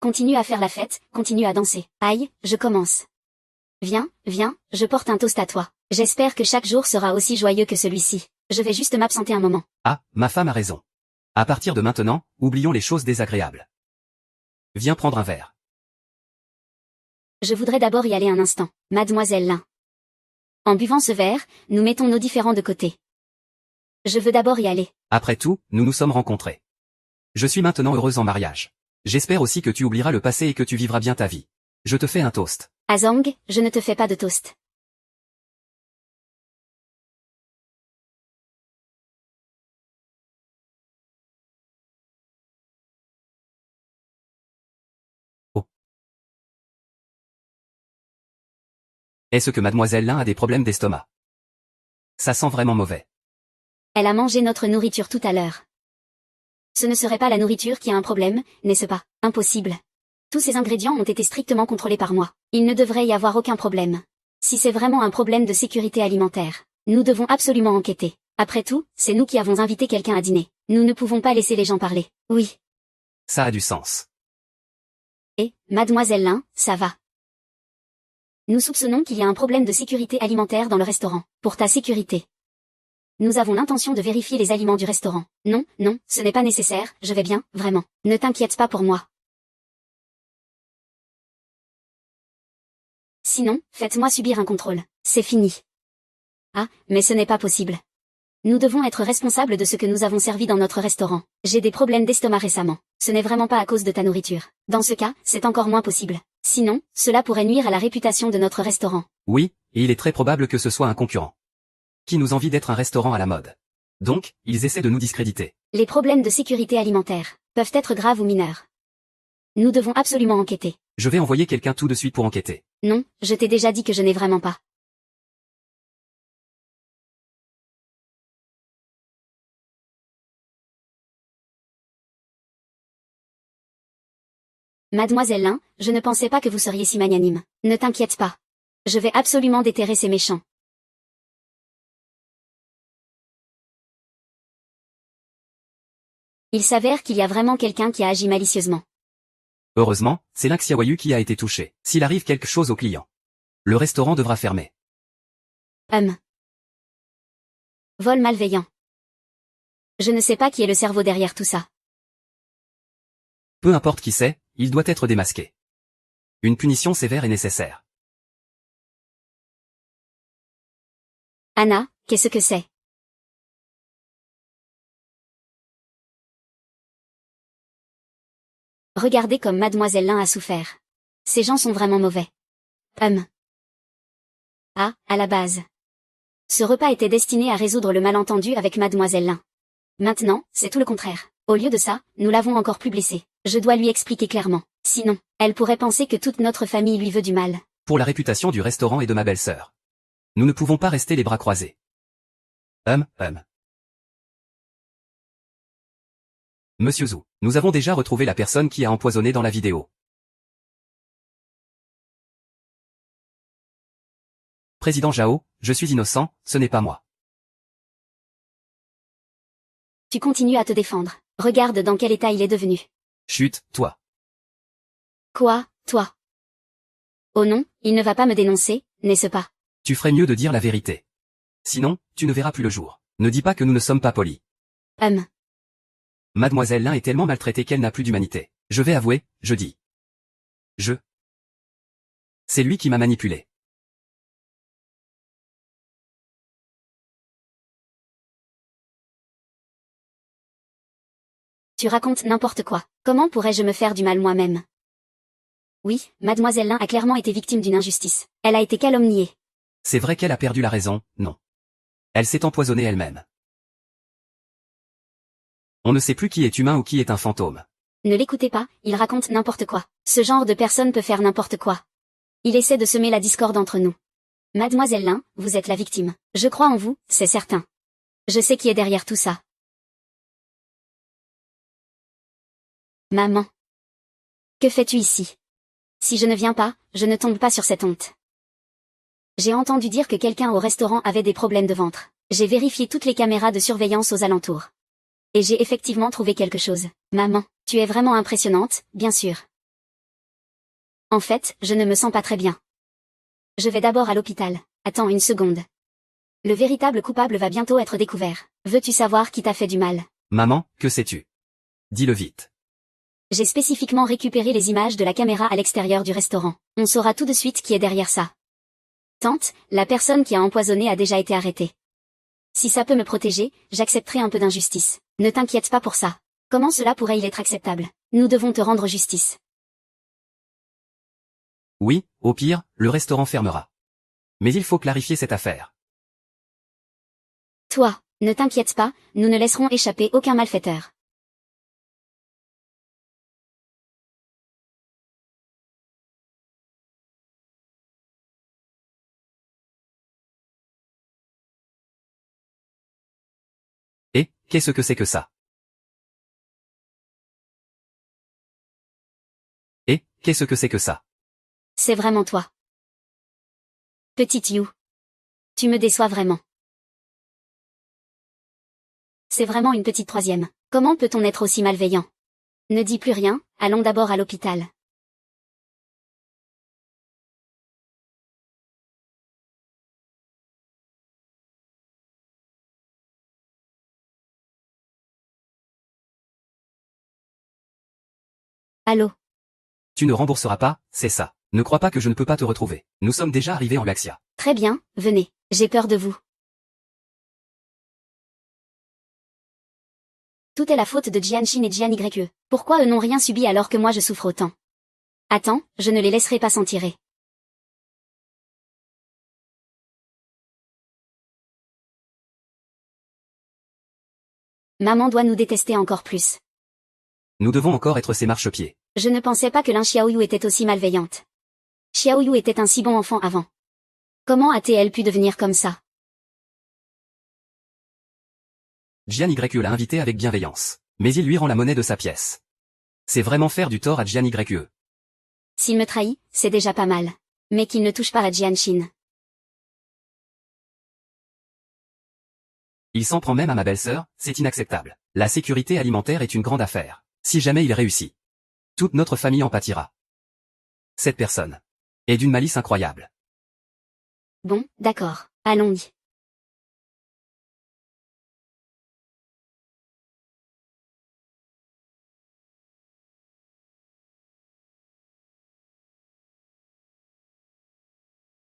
Continue à faire la fête, continue à danser. Aïe, je commence. Viens, viens, je porte un toast à toi. J'espère que chaque jour sera aussi joyeux que celui-ci. Je vais juste m'absenter un moment.
Ah, ma femme a raison. À partir de maintenant, oublions les choses désagréables. Viens prendre un verre.
Je voudrais d'abord y aller un instant, mademoiselle Lin. En buvant ce verre, nous mettons nos différends de côté. Je veux d'abord y aller.
Après tout, nous nous sommes rencontrés. Je suis maintenant heureuse en mariage. J'espère aussi que tu oublieras le passé et que tu vivras bien ta vie. Je te fais un toast.
Azang, je ne te fais pas de toast.
Oh. Est-ce que mademoiselle Lin a des problèmes d'estomac? Ça sent vraiment mauvais.
Elle a mangé notre nourriture tout à l'heure. Ce ne serait pas la nourriture qui a un problème, n'est-ce pas? Impossible. Tous ces ingrédients ont été strictement contrôlés par moi. Il ne devrait y avoir aucun problème. Si c'est vraiment un problème de sécurité alimentaire, nous devons absolument enquêter. Après tout, c'est nous qui avons invité quelqu'un à dîner. Nous ne pouvons pas laisser les gens parler. Oui.
Ça a du sens.
Et, mademoiselle Lin, ça va. Nous soupçonnons qu'il y a un problème de sécurité alimentaire dans le restaurant. Pour ta sécurité. Nous avons l'intention de vérifier les aliments du restaurant. Non, non, ce n'est pas nécessaire, je vais bien, vraiment. Ne t'inquiète pas pour moi. Sinon, faites-moi subir un contrôle. C'est fini. Ah, mais ce n'est pas possible. Nous devons être responsables de ce que nous avons servi dans notre restaurant. J'ai des problèmes d'estomac récemment. Ce n'est vraiment pas à cause de ta nourriture. Dans ce cas, c'est encore moins possible. Sinon, cela pourrait nuire à la réputation de notre restaurant.
Oui, et il est très probable que ce soit un concurrent. Qui nous envie d'être un restaurant à la mode. Donc, ils essaient de nous discréditer.
Les problèmes de sécurité alimentaire peuvent être graves ou mineurs. Nous devons absolument enquêter.
Je vais envoyer quelqu'un tout de suite pour enquêter.
Non, je t'ai déjà dit que je n'ai vraiment pas. Mademoiselle Lin, je ne pensais pas que vous seriez si magnanime. Ne t'inquiète pas. Je vais absolument déterrer ces méchants. Il s'avère qu'il y a vraiment quelqu'un qui a agi malicieusement.
Heureusement, c'est Lin Xiaoyu qui a été touché. S'il arrive quelque chose au client, le restaurant devra fermer.
Vol malveillant. Je ne sais pas qui est le cerveau derrière tout ça.
Peu importe qui c'est, il doit être démasqué. Une punition sévère est nécessaire.
Anna, qu'est-ce que c'est? Regardez comme mademoiselle Lin a souffert. Ces gens sont vraiment mauvais. Ah, à la base. Ce repas était destiné à résoudre le malentendu avec mademoiselle Lin. Maintenant, c'est tout le contraire. Au lieu de ça, nous l'avons encore plus blessée. Je dois lui expliquer clairement. Sinon, elle pourrait penser que toute notre famille lui veut du mal.
Pour la réputation du restaurant et de ma belle-sœur. Nous ne pouvons pas rester les bras croisés. Monsieur Zhu, nous avons déjà retrouvé la personne qui a empoisonné dans la vidéo. Président Zhao, je suis innocent, ce n'est pas moi.
Tu continues à te défendre. Regarde dans quel état il est devenu.
Chut, toi.
Quoi, toi? Oh non, il ne va pas me dénoncer, n'est-ce pas?
Tu ferais mieux de dire la vérité. Sinon, tu ne verras plus le jour. Ne dis pas que nous ne sommes pas polis. Mademoiselle Lin est tellement maltraitée qu'elle n'a plus d'humanité. Je vais avouer, je dis. C'est lui qui m'a manipulé.
Tu racontes n'importe quoi. Comment pourrais-je me faire du mal moi-même? Oui, Mademoiselle Lin a clairement été victime d'une injustice. Elle a été calomniée.
C'est vrai qu'elle a perdu la raison, non. Elle s'est empoisonnée elle-même. On ne sait plus qui est humain ou qui est un fantôme.
Ne l'écoutez pas, il raconte n'importe quoi. Ce genre de personne peut faire n'importe quoi. Il essaie de semer la discorde entre nous. Mademoiselle Lin, vous êtes la victime. Je crois en vous, c'est certain. Je sais qui est derrière tout ça. Maman. Que fais-tu ici? Si je ne viens pas, je ne tombe pas sur cette honte. J'ai entendu dire que quelqu'un au restaurant avait des problèmes de ventre. J'ai vérifié toutes les caméras de surveillance aux alentours. Et j'ai effectivement trouvé quelque chose. Maman, tu es vraiment impressionnante, bien sûr. En fait, je ne me sens pas très bien. Je vais d'abord à l'hôpital. Attends une seconde. Le véritable coupable va bientôt être découvert. Veux-tu savoir qui t'a fait du mal?
Maman, que sais-tu? Dis-le vite.
J'ai spécifiquement récupéré les images de la caméra à l'extérieur du restaurant. On saura tout de suite qui est derrière ça. Tante, la personne qui a empoisonné a déjà été arrêtée. Si ça peut me protéger, j'accepterai un peu d'injustice. Ne t'inquiète pas pour ça. Comment cela pourrait-il être acceptable? Nous devons te rendre justice.
Oui, au pire, le restaurant fermera. Mais il faut clarifier cette affaire.
Toi, ne t'inquiète pas, nous ne laisserons échapper aucun malfaiteur.
Et, qu'est-ce que c'est que ça? Et, qu'est-ce que c'est que ça?
C'est vraiment toi. Petite You. Tu me déçois vraiment. C'est vraiment une petite troisième. Comment peut-on être aussi malveillant? Ne dis plus rien, allons d'abord à l'hôpital. Allô?
Tu ne rembourseras pas, c'est ça. Ne crois pas que je ne peux pas te retrouver. Nous sommes déjà arrivés en Laxia.
Très bien, venez. J'ai peur de vous. Tout est la faute de Jianshin et Jian YE. Pourquoi eux n'ont rien subi alors que moi je souffre autant? Attends, je ne les laisserai pas s'en tirer. Maman doit nous détester encore plus.
Nous devons encore être ses marchepieds.
Je ne pensais pas que Lin Xiaoyu était aussi malveillante. Xiaoyu était un si bon enfant avant. Comment a-t-elle pu devenir comme ça?
Jian YE l'a invité avec bienveillance. Mais il lui rend la monnaie de sa pièce. C'est vraiment faire du tort à Jian YE.
S'il me trahit, c'est déjà pas mal. Mais qu'il ne touche pas à Jianshin.
Il s'en prend même à ma belle-sœur, c'est inacceptable. La sécurité alimentaire est une grande affaire. Si jamais il réussit, toute notre famille en pâtira. Cette personne est d'une malice incroyable.
Bon, d'accord. Allons-y.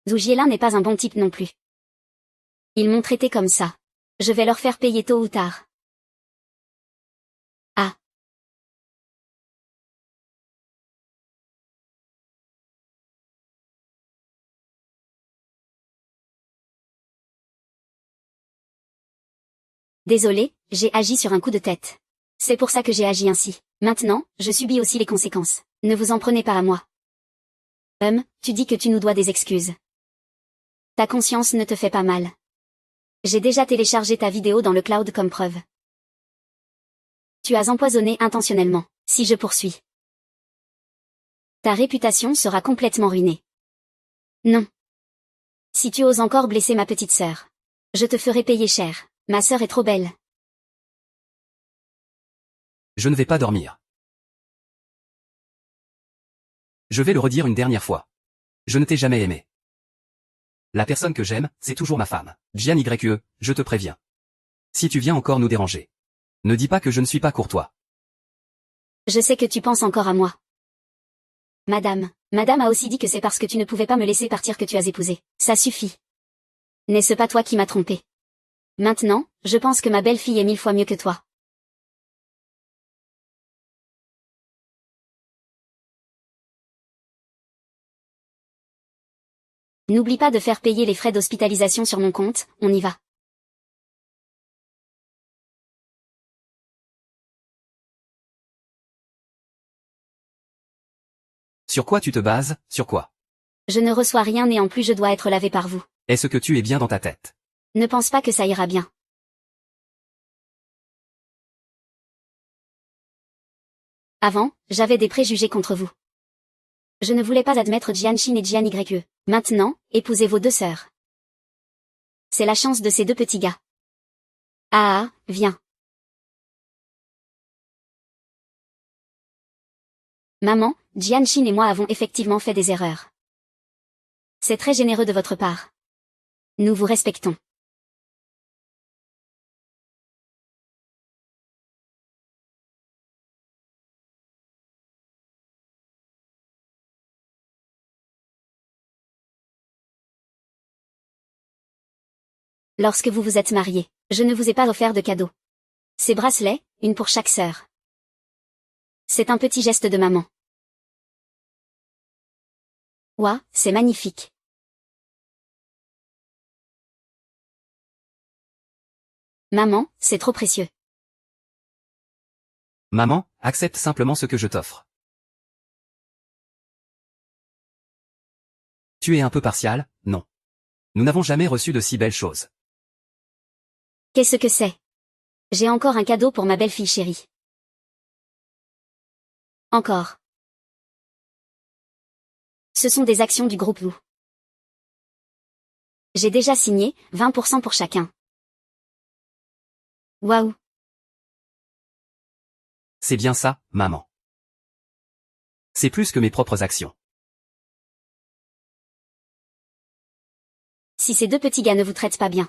Zhu Jielin n'est pas un bon type non plus. Ils m'ont traité comme ça. Je vais leur faire payer tôt ou tard. Ah. Désolé, j'ai agi sur un coup de tête. C'est pour ça que j'ai agi ainsi. Maintenant, je subis aussi les conséquences. Ne vous en prenez pas à moi. Tu dis que tu nous dois des excuses. Ta conscience ne te fait pas mal. J'ai déjà téléchargé ta vidéo dans le cloud comme preuve. Tu as empoisonné intentionnellement. Si je poursuis, ta réputation sera complètement ruinée. Non. Si tu oses encore blesser ma petite sœur, je te ferai payer cher. Ma sœur est trop belle.
Je ne vais pas dormir. Je vais le redire une dernière fois. Je ne t'ai jamais aimé. La personne que j'aime, c'est toujours ma femme. Jian Yue, je te préviens. Si tu viens encore nous déranger, ne dis pas que je ne suis pas courtois.
Je sais que tu penses encore à moi. Madame a aussi dit que c'est parce que tu ne pouvais pas me laisser partir que tu as épousé. Ça suffit. N'est-ce pas toi qui m'as trompé? Maintenant, je pense que ma belle-fille est 1000 fois mieux que toi. N'oublie pas de faire payer les frais d'hospitalisation sur mon compte, on y va.
Sur quoi tu te bases, sur quoi?
Je ne reçois rien et en plus je dois être lavé par vous.
Est-ce que tu es bien dans ta tête?
Ne pense pas que ça ira bien. Avant, j'avais des préjugés contre vous. Je ne voulais pas admettre Jianxin et Jian Yue. Maintenant, épousez vos deux sœurs. C'est la chance de ces deux petits gars. Ah, viens. Maman, Jianxin et moi avons effectivement fait des erreurs. C'est très généreux de votre part. Nous vous respectons. Lorsque vous vous êtes mariés, je ne vous ai pas offert de cadeaux. Ces bracelets, une pour chaque sœur. C'est un petit geste de maman. Ouah, c'est magnifique. Maman, c'est trop précieux.
Maman, accepte simplement ce que je t'offre. Tu es un peu partial, non. Nous n'avons jamais reçu de si belles choses.
Qu'est-ce que c'est? J'ai encore un cadeau pour ma belle-fille chérie. Encore. Ce sont des actions du groupe Wu. J'ai déjà signé, 20% pour chacun. Waouh.
C'est bien ça, maman. C'est plus que mes propres actions.
Si ces deux petits gars ne vous traitent pas bien,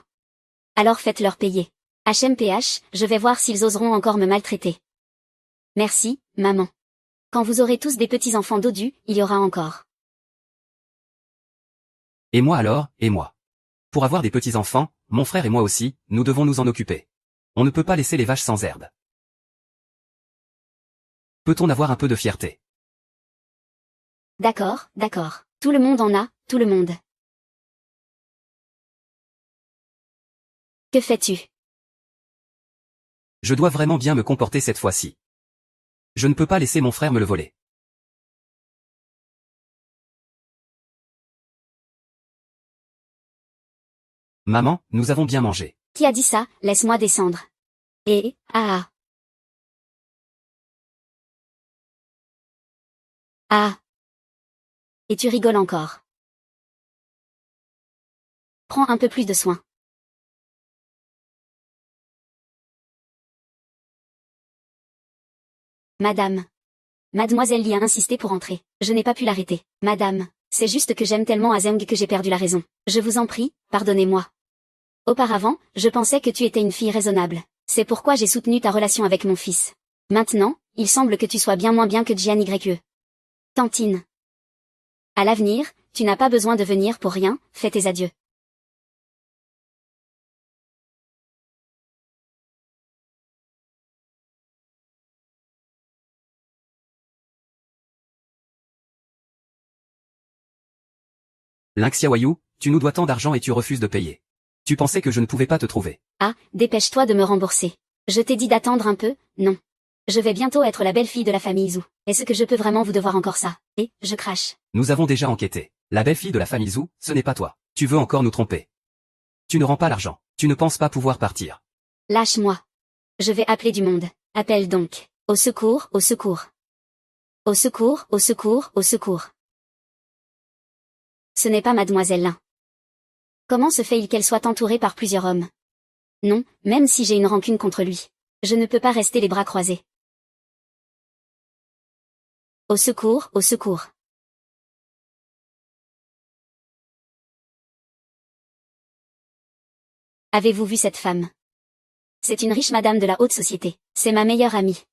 alors faites-leur payer. HMPH, je vais voir s'ils oseront encore me maltraiter. Merci, maman. Quand vous aurez tous des petits-enfants dodus, il y aura encore.
Et moi alors, et moi. Pour avoir des petits-enfants, mon frère et moi aussi, nous devons nous en occuper. On ne peut pas laisser les vaches sans herbe. Peut-on avoir un peu de fierté?
D'accord, d'accord. Tout le monde en a, tout le monde. Que fais-tu?
Je dois vraiment bien me comporter cette fois-ci. Je ne peux pas laisser mon frère me le voler. Maman, nous avons bien mangé.
Qui a dit ça? Laisse-moi descendre. Ah. Ah. Et tu rigoles encore. Prends un peu plus de soin. Madame. Mademoiselle Li a insisté pour entrer. Je n'ai pas pu l'arrêter. Madame, c'est juste que j'aime tellement Azeng que j'ai perdu la raison. Je vous en prie, pardonnez-moi. Auparavant, je pensais que tu étais une fille raisonnable. C'est pourquoi j'ai soutenu ta relation avec mon fils. Maintenant, il semble que tu sois bien moins bien que Jian Yue. Tantine. À l'avenir, tu n'as pas besoin de venir pour rien, fais tes adieux.
Ling Xiaoyu, tu nous dois tant d'argent et tu refuses de payer. Tu pensais que je ne pouvais pas te trouver.
Ah, dépêche-toi de me rembourser. Je t'ai dit d'attendre un peu, non. Je vais bientôt être la belle-fille de la famille Zhu. Est-ce que je peux vraiment vous devoir encore ça? Et, je crache.
Nous avons déjà enquêté. La belle-fille de la famille Zhu, ce n'est pas toi. Tu veux encore nous tromper. Tu ne rends pas l'argent. Tu ne penses pas pouvoir partir.
Lâche-moi. Je vais appeler du monde. Appelle donc. Au secours, au secours. Au secours, au secours, au secours. Ce n'est pas mademoiselle Lin. Comment se fait-il qu'elle soit entourée par plusieurs hommes? Non, même si j'ai une rancune contre lui. Je ne peux pas rester les bras croisés. Au secours, au secours. Avez-vous vu cette femme? C'est une riche madame de la haute société. C'est ma meilleure amie.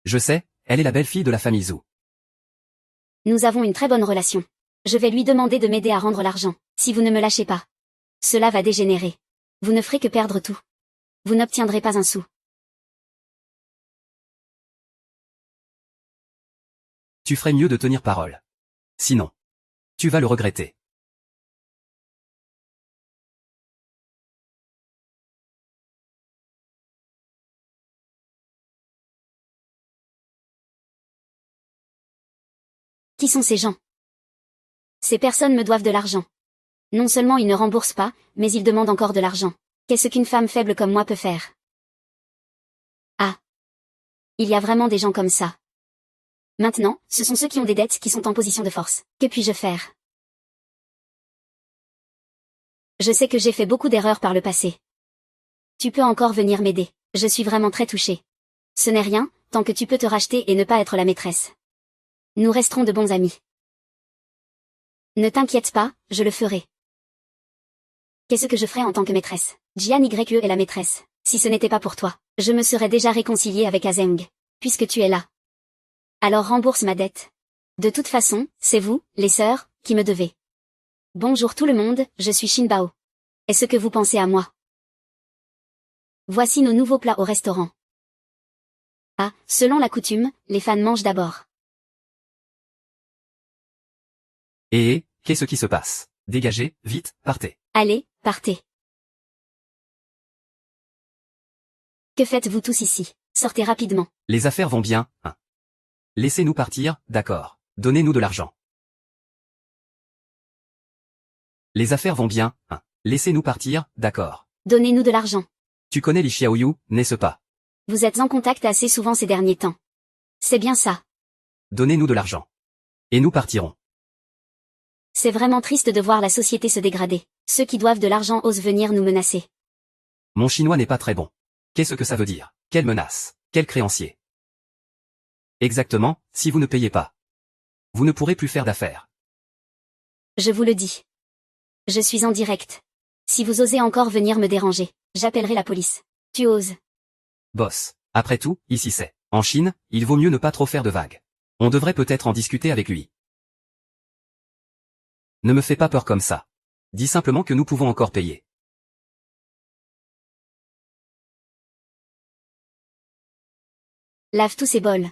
Je sais, elle est la belle-fille de la famille Zhou.
Nous avons une très bonne relation. Je vais lui demander de m'aider à rendre l'argent, si vous ne me lâchez pas. Cela va dégénérer. Vous ne ferez que perdre tout. Vous n'obtiendrez pas un sou.
Tu ferais mieux de tenir parole. Sinon, tu vas le regretter.
Qui sont ces gens? Ces personnes me doivent de l'argent. Non seulement ils ne remboursent pas, mais ils demandent encore de l'argent. Qu'est-ce qu'une femme faible comme moi peut faire? Ah. Il y a vraiment des gens comme ça. Maintenant, ce sont ceux qui ont des dettes qui sont en position de force. Que puis-je faire? Je sais que j'ai fait beaucoup d'erreurs par le passé. Tu peux encore venir m'aider. Je suis vraiment très touchée. Ce n'est rien, tant que tu peux te racheter et ne pas être la maîtresse. Nous resterons de bons amis. Ne t'inquiète pas, je le ferai. Qu'est-ce que je ferais en tant que maîtresse? Jian Yue est la maîtresse. Si ce n'était pas pour toi, je me serais déjà réconciliée avec Azeng. Puisque tu es là. Alors rembourse ma dette. De toute façon, c'est vous, les sœurs, qui me devez. Bonjour tout le monde, je suis Xin Bao. Est-ce que vous pensez à moi? Voici nos nouveaux plats au restaurant. Ah, selon la coutume, les fans mangent d'abord.
Qu'est-ce qui se passe? Dégagez, vite, partez.
Allez, partez. Que faites-vous tous ici? Sortez rapidement.
Les affaires vont bien, hein. Laissez-nous partir, d'accord. Donnez-nous de l'argent. Les affaires vont bien, hein. Laissez-nous partir, d'accord.
Donnez-nous de l'argent.
Tu connais Li Xiaoyu, n'est-ce pas?
Vous êtes en contact assez souvent ces derniers temps. C'est bien ça.
Donnez-nous de l'argent. Et nous partirons.
C'est vraiment triste de voir la société se dégrader. Ceux qui doivent de l'argent osent venir nous menacer.
Mon chinois n'est pas très bon. Qu'est-ce que ça veut dire? Quelle menace? Quel créancier? Exactement, si vous ne payez pas. Vous ne pourrez plus faire d'affaires.
Je vous le dis. Je suis en direct. Si vous osez encore venir me déranger, j'appellerai la police. Tu oses.
Boss. Après tout, ici c'est. En Chine, il vaut mieux ne pas trop faire de vagues. On devrait peut-être en discuter avec lui. Ne me fais pas peur comme ça. Dis simplement que nous pouvons encore payer.
Lave tous ces bols.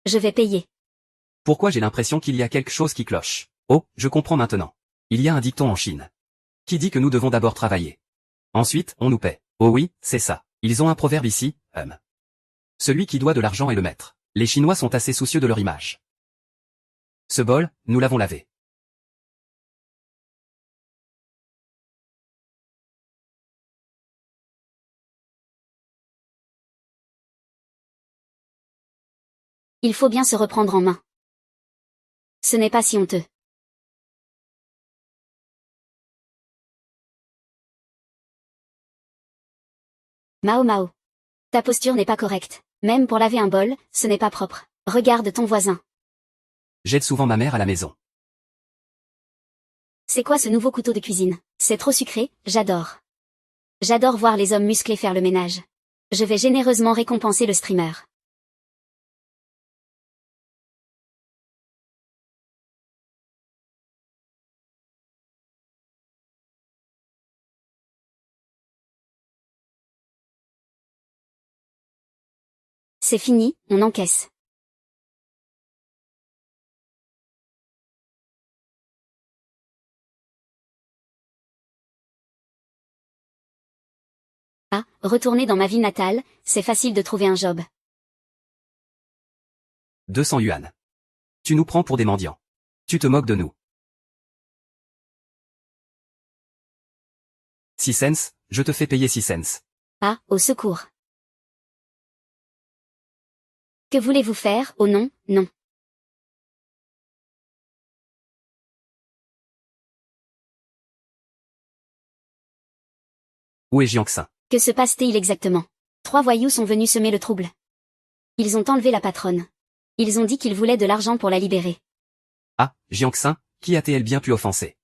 Je vais payer.
Pourquoi j'ai l'impression qu'il y a quelque chose qui cloche? Oh, je comprends maintenant. Il y a un dicton en Chine. Qui dit que nous devons d'abord travailler. Ensuite, on nous paie. Oh oui, c'est ça. Ils ont un proverbe ici, Celui qui doit de l'argent est le maître. Les Chinois sont assez soucieux de leur image. Ce bol, nous l'avons lavé.
Il faut bien se reprendre en main. Ce n'est pas si honteux. Mao Mao. Ta posture n'est pas correcte. Même pour laver un bol, ce n'est pas propre. Regarde ton voisin.
J'aide souvent ma mère à la maison.
C'est quoi ce nouveau couteau de cuisine? C'est trop sucré, j'adore. J'adore voir les hommes musclés faire le ménage. Je vais généreusement récompenser le streamer. C'est fini, on encaisse. Ah, retourner dans ma ville natale, c'est facile de trouver un job.
200 yuan. Tu nous prends pour des mendiants. Tu te moques de nous. 6 cents, je te fais payer 6 cents.
Ah, au secours. Que voulez-vous faire? Oh non, non.
Où est Jiangxin?
Que se passe-t-il exactement? 3 voyous sont venus semer le trouble. Ils ont enlevé la patronne. Ils ont dit qu'ils voulaient de l'argent pour la libérer.
Ah, Jiangxin, qui a-t-elle bien pu offenser?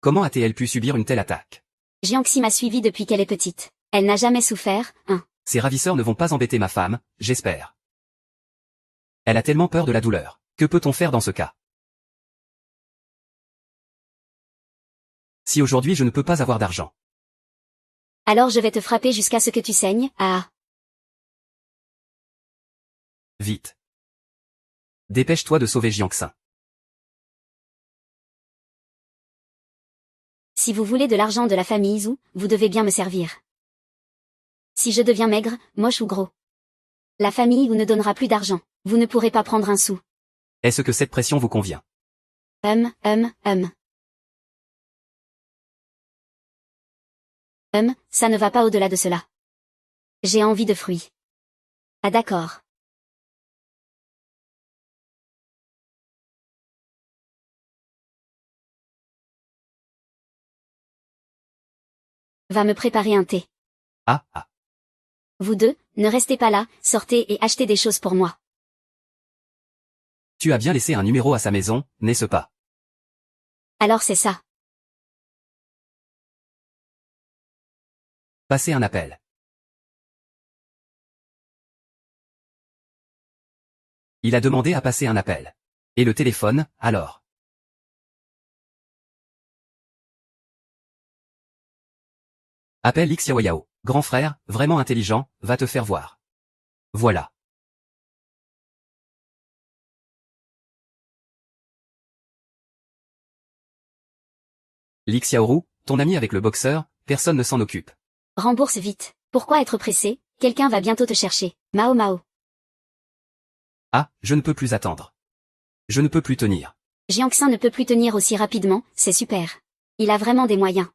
Comment a-t-elle pu subir une telle attaque?
Jiangxi m'a suivie depuis qu'elle est petite. Elle n'a jamais souffert, hein.
Ces ravisseurs ne vont pas embêter ma femme, j'espère. Elle a tellement peur de la douleur. Que peut-on faire dans ce cas? Si aujourd'hui je ne peux pas avoir d'argent.
Alors je vais te frapper jusqu'à ce que tu saignes, ah.
Vite. Dépêche-toi de sauver Jiangxin.
Si vous voulez de l'argent de la famille Zhu, vous devez bien me servir. Si je deviens maigre, moche ou gros, la famille vous ne donnera plus d'argent. Vous ne pourrez pas prendre un sou.
Est-ce que cette pression vous convient?
Ça ne va pas au-delà de cela. J'ai envie de fruits. Ah d'accord. Va me préparer un thé.
Ah, ah.
Vous deux, ne restez pas là, sortez et achetez des choses pour moi.
Tu as bien laissé un numéro à sa maison, n'est-ce pas?
Alors c'est ça.
Passez un appel. Il a demandé à passer un appel. Et le téléphone, alors? Appelle Xiao Yao. Grand frère, vraiment intelligent, va te faire voir. Voilà. Xiaoru, ton ami avec le boxeur, personne ne s'en occupe.
Rembourse vite. Pourquoi être pressé? Quelqu'un va bientôt te chercher. Mao Mao.
Ah, je ne peux plus attendre. Je ne peux plus tenir.
Jiangxin ne peut plus tenir aussi rapidement, c'est super. Il a vraiment des moyens.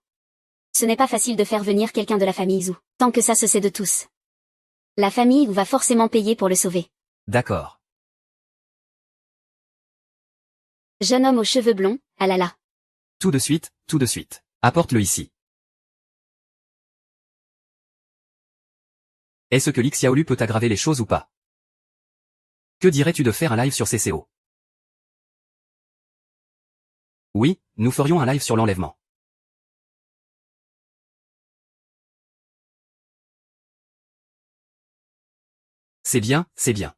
Ce n'est pas facile de faire venir quelqu'un de la famille Zhu, tant que ça se sait de tous. La famille va forcément payer pour le sauver.
D'accord.
Jeune homme aux cheveux blonds, ah là là.
Tout de suite, tout de suite. Apporte-le ici. Est-ce que Xiaolu peut aggraver les choses ou pas? Que dirais-tu de faire un live sur CCO? Oui, nous ferions un live sur l'enlèvement. C'est bien, c'est bien.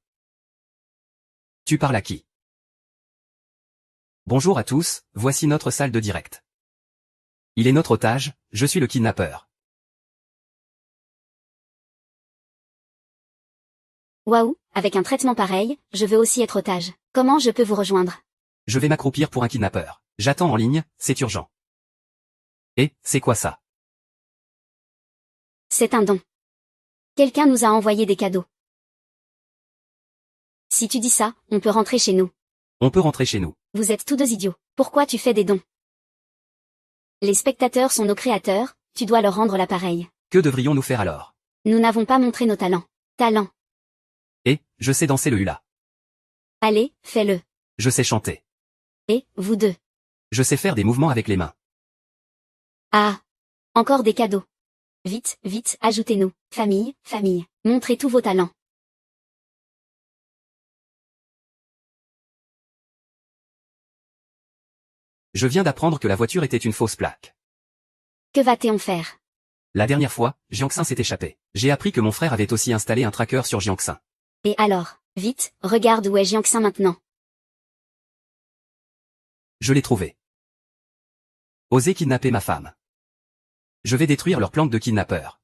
Tu parles à qui? Bonjour à tous, voici notre salle de direct. Il est notre otage, je suis le kidnappeur.
Waouh, avec un traitement pareil, je veux aussi être otage. Comment je peux vous rejoindre?
Je vais m'accroupir pour un kidnappeur. J'attends en ligne, c'est urgent. Et, c'est quoi ça?
C'est un don. Quelqu'un nous a envoyé des cadeaux. Si tu dis ça, on peut rentrer chez nous.
On peut rentrer chez nous.
Vous êtes tous deux idiots. Pourquoi tu fais des dons? Les spectateurs sont nos créateurs, tu dois leur rendre l'appareil.
Que devrions-nous faire alors?
Nous n'avons pas montré nos talents. Talents.
Et, je sais danser le hula.
Allez, fais-le.
Je sais chanter.
Et, vous deux.
Je sais faire des mouvements avec les mains.
Ah. Encore des cadeaux. Vite, vite, ajoutez-nous. Famille, famille. Montrez tous vos talents.
Je viens d'apprendre que la voiture était une fausse plaque.
Que va-t-on faire?
La dernière fois, Jiangxin s'est échappé. J'ai appris que mon frère avait aussi installé un tracker sur Jiangxin.
Et alors? Vite, regarde où est Jiangxin maintenant.
Je l'ai trouvé. Osez kidnapper ma femme. Je vais détruire leur planque de kidnappeurs.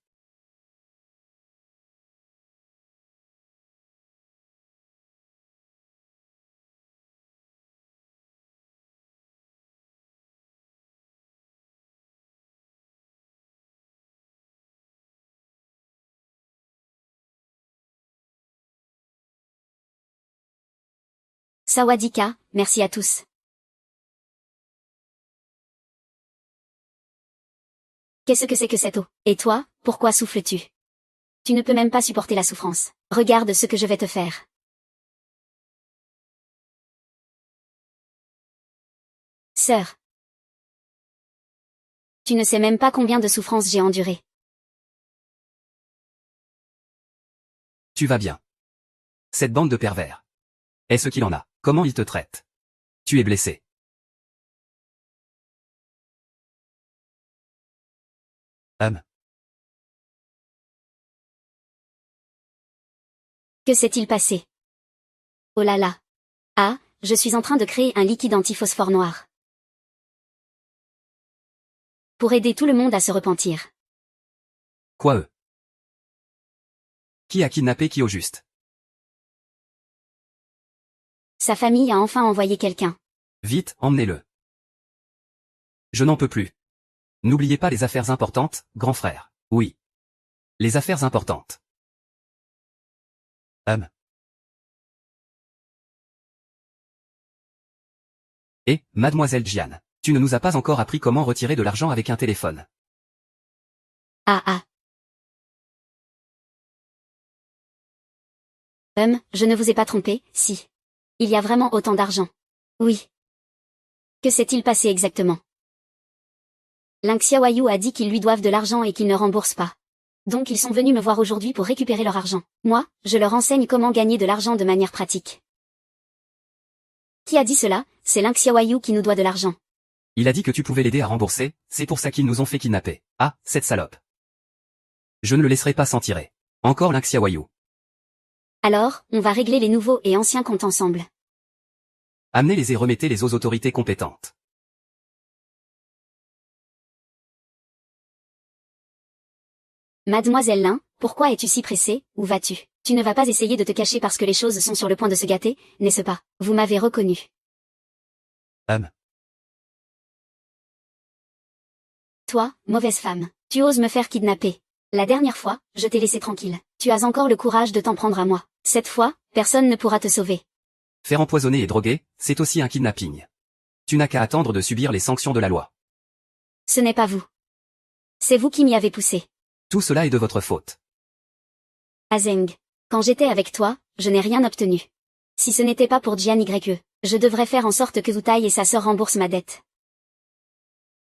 Sawadika, merci à tous. Qu'est-ce que c'est que cette eau? Et toi, pourquoi souffles-tu? Tu ne peux même pas supporter la souffrance. Regarde ce que je vais te faire. Sœur. Tu ne sais même pas combien de souffrances j'ai enduré.
Tu vas bien. Cette bande de pervers. Est-ce qu'il en a? Comment il te traite? Tu es blessé.
Que s'est-il passé? Oh là là. Ah, je suis en train de créer un liquide anti-phosphore noir. Pour aider tout le monde à se repentir.
Quoi eux? Qui a kidnappé qui au juste?
Sa famille a enfin envoyé quelqu'un.
Vite, emmenez-le. Je n'en peux plus. N'oubliez pas les affaires importantes, grand frère. Oui. Les affaires importantes. Et, mademoiselle Jian, tu ne nous as pas encore appris comment retirer de l'argent avec un téléphone.
Ah ah. Je ne vous ai pas trompé, si. Il y a vraiment autant d'argent. Oui. Que s'est-il passé exactement? Lin Xiaoyu a dit qu'ils lui doivent de l'argent et qu'ils ne remboursent pas. Donc ils sont venus me voir aujourd'hui pour récupérer leur argent. Moi, je leur enseigne comment gagner de l'argent de manière pratique. Qui a dit cela? C'est Lin Xiaoyu qui nous doit de l'argent.
Il a dit que tu pouvais l'aider à rembourser, c'est pour ça qu'ils nous ont fait kidnapper. Ah, cette salope. Je ne le laisserai pas s'en tirer. Encore Lin Xiaoyu.
Alors, on va régler les nouveaux et anciens comptes ensemble.
Amenez-les et remettez-les aux autorités compétentes.
Mademoiselle Lin, pourquoi es-tu si pressée? Où vas-tu? Tu ne vas pas essayer de te cacher parce que les choses sont sur le point de se gâter, n'est-ce pas? Vous m'avez reconnu. Toi, mauvaise femme, tu oses me faire kidnapper. La dernière fois, je t'ai laissé tranquille. Tu as encore le courage de t'en prendre à moi. Cette fois, personne ne pourra te sauver.
Faire empoisonner et droguer, c'est aussi un kidnapping. Tu n'as qu'à attendre de subir les sanctions de la loi.
Ce n'est pas vous. C'est vous qui m'y avez poussé.
Tout cela est de votre faute.
Azeng. Quand j'étais avec toi, je n'ai rien obtenu. Si ce n'était pas pour Jian Ye, je devrais faire en sorte que Zutaï et sa sœur remboursent ma dette.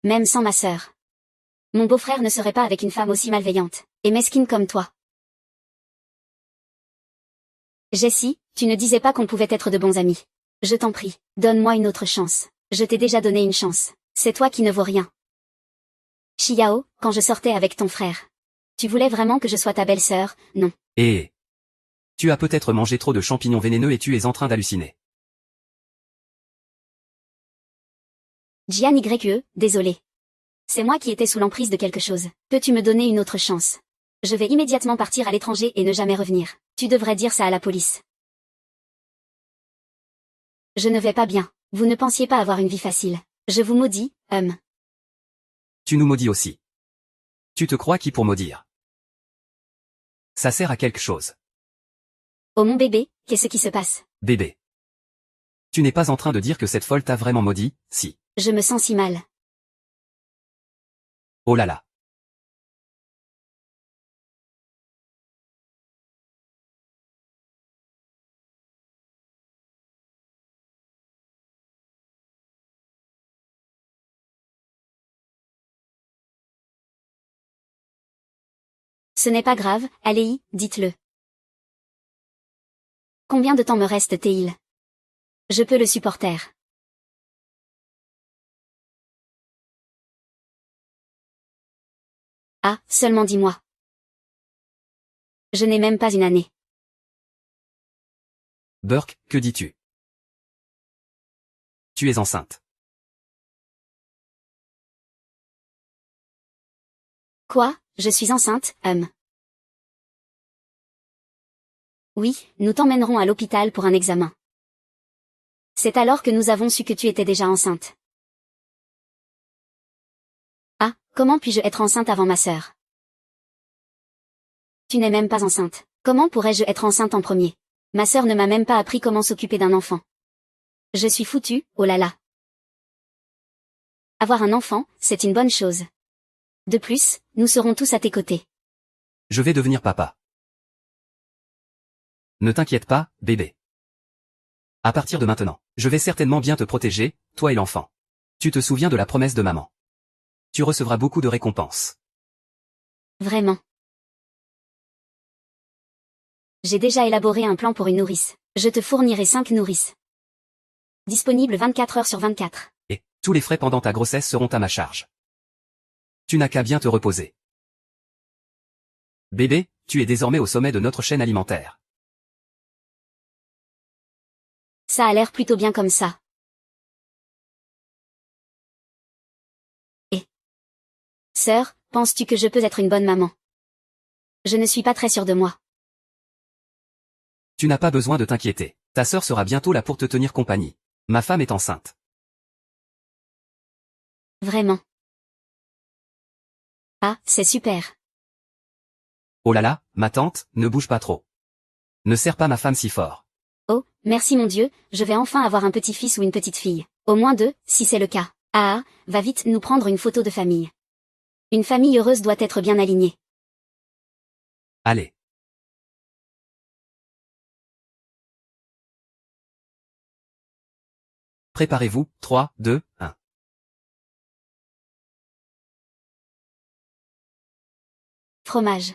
Même sans ma sœur. Mon beau-frère ne serait pas avec une femme aussi malveillante, et mesquine comme toi. Jessie, tu ne disais pas qu'on pouvait être de bons amis. Je t'en prie, donne-moi une autre chance. Je t'ai déjà donné une chance. C'est toi qui ne vaux rien. Xiao, quand je sortais avec ton frère. Tu voulais vraiment que je sois ta belle-sœur, non?
Et tu as peut-être mangé trop de champignons vénéneux et tu es en train d'halluciner.
Jian Ye, désolé. C'est moi qui étais sous l'emprise de quelque chose. Peux-tu me donner une autre chance? Je vais immédiatement partir à l'étranger et ne jamais revenir. Tu devrais dire ça à la police. Je ne vais pas bien. Vous ne pensiez pas avoir une vie facile. Je vous maudis,
Tu nous maudis aussi. Tu te crois qui pour maudire? Ça sert à quelque chose.
Oh mon bébé, qu'est-ce qui se passe?
Bébé. Tu n'es pas en train de dire que cette folle t'a vraiment maudit, si.
Je me sens si mal.
Oh là là.
Ce n'est pas grave, allez-y, dites-le. Combien de temps me reste-t-il? Je peux le supporter. Ah, seulement dis-moi. Je n'ai même pas une année.
Burke, que dis-tu? Tu es enceinte.
Quoi? Je suis enceinte, Oui, nous t'emmènerons à l'hôpital pour un examen. C'est alors que nous avons su que tu étais déjà enceinte. Ah, comment puis-je être enceinte avant ma sœur? Tu n'es même pas enceinte. Comment pourrais-je être enceinte en premier? Ma sœur ne m'a même pas appris comment s'occuper d'un enfant. Je suis foutue, oh là là. Avoir un enfant, c'est une bonne chose. De plus, nous serons tous à tes côtés.
Je vais devenir papa. Ne t'inquiète pas, bébé. À partir de maintenant, je vais certainement bien te protéger, toi et l'enfant. Tu te souviens de la promesse de maman. Tu recevras beaucoup de récompenses.
Vraiment. J'ai déjà élaboré un plan pour une nourrice. Je te fournirai 5 nourrices. Disponible 24 heures sur 24.
Et tous les frais pendant ta grossesse seront à ma charge. Tu n'as qu'à bien te reposer. Bébé, tu es désormais au sommet de notre chaîne alimentaire.
Ça a l'air plutôt bien comme ça. Et sœur, penses-tu que je peux être une bonne maman? Je ne suis pas très sûre de moi.
Tu n'as pas besoin de t'inquiéter. Ta sœur sera bientôt là pour te tenir compagnie. Ma femme est enceinte.
Vraiment. Ah, c'est super.
Oh là là, ma tante, ne bouge pas trop. Ne serre pas ma femme si fort.
Oh, merci mon Dieu, je vais enfin avoir un petit-fils ou une petite-fille. Au moins 2, si c'est le cas. Ah, va vite nous prendre une photo de famille. Une famille heureuse doit être bien alignée.
Allez. Préparez-vous, 3, 2, 1.
Fromage.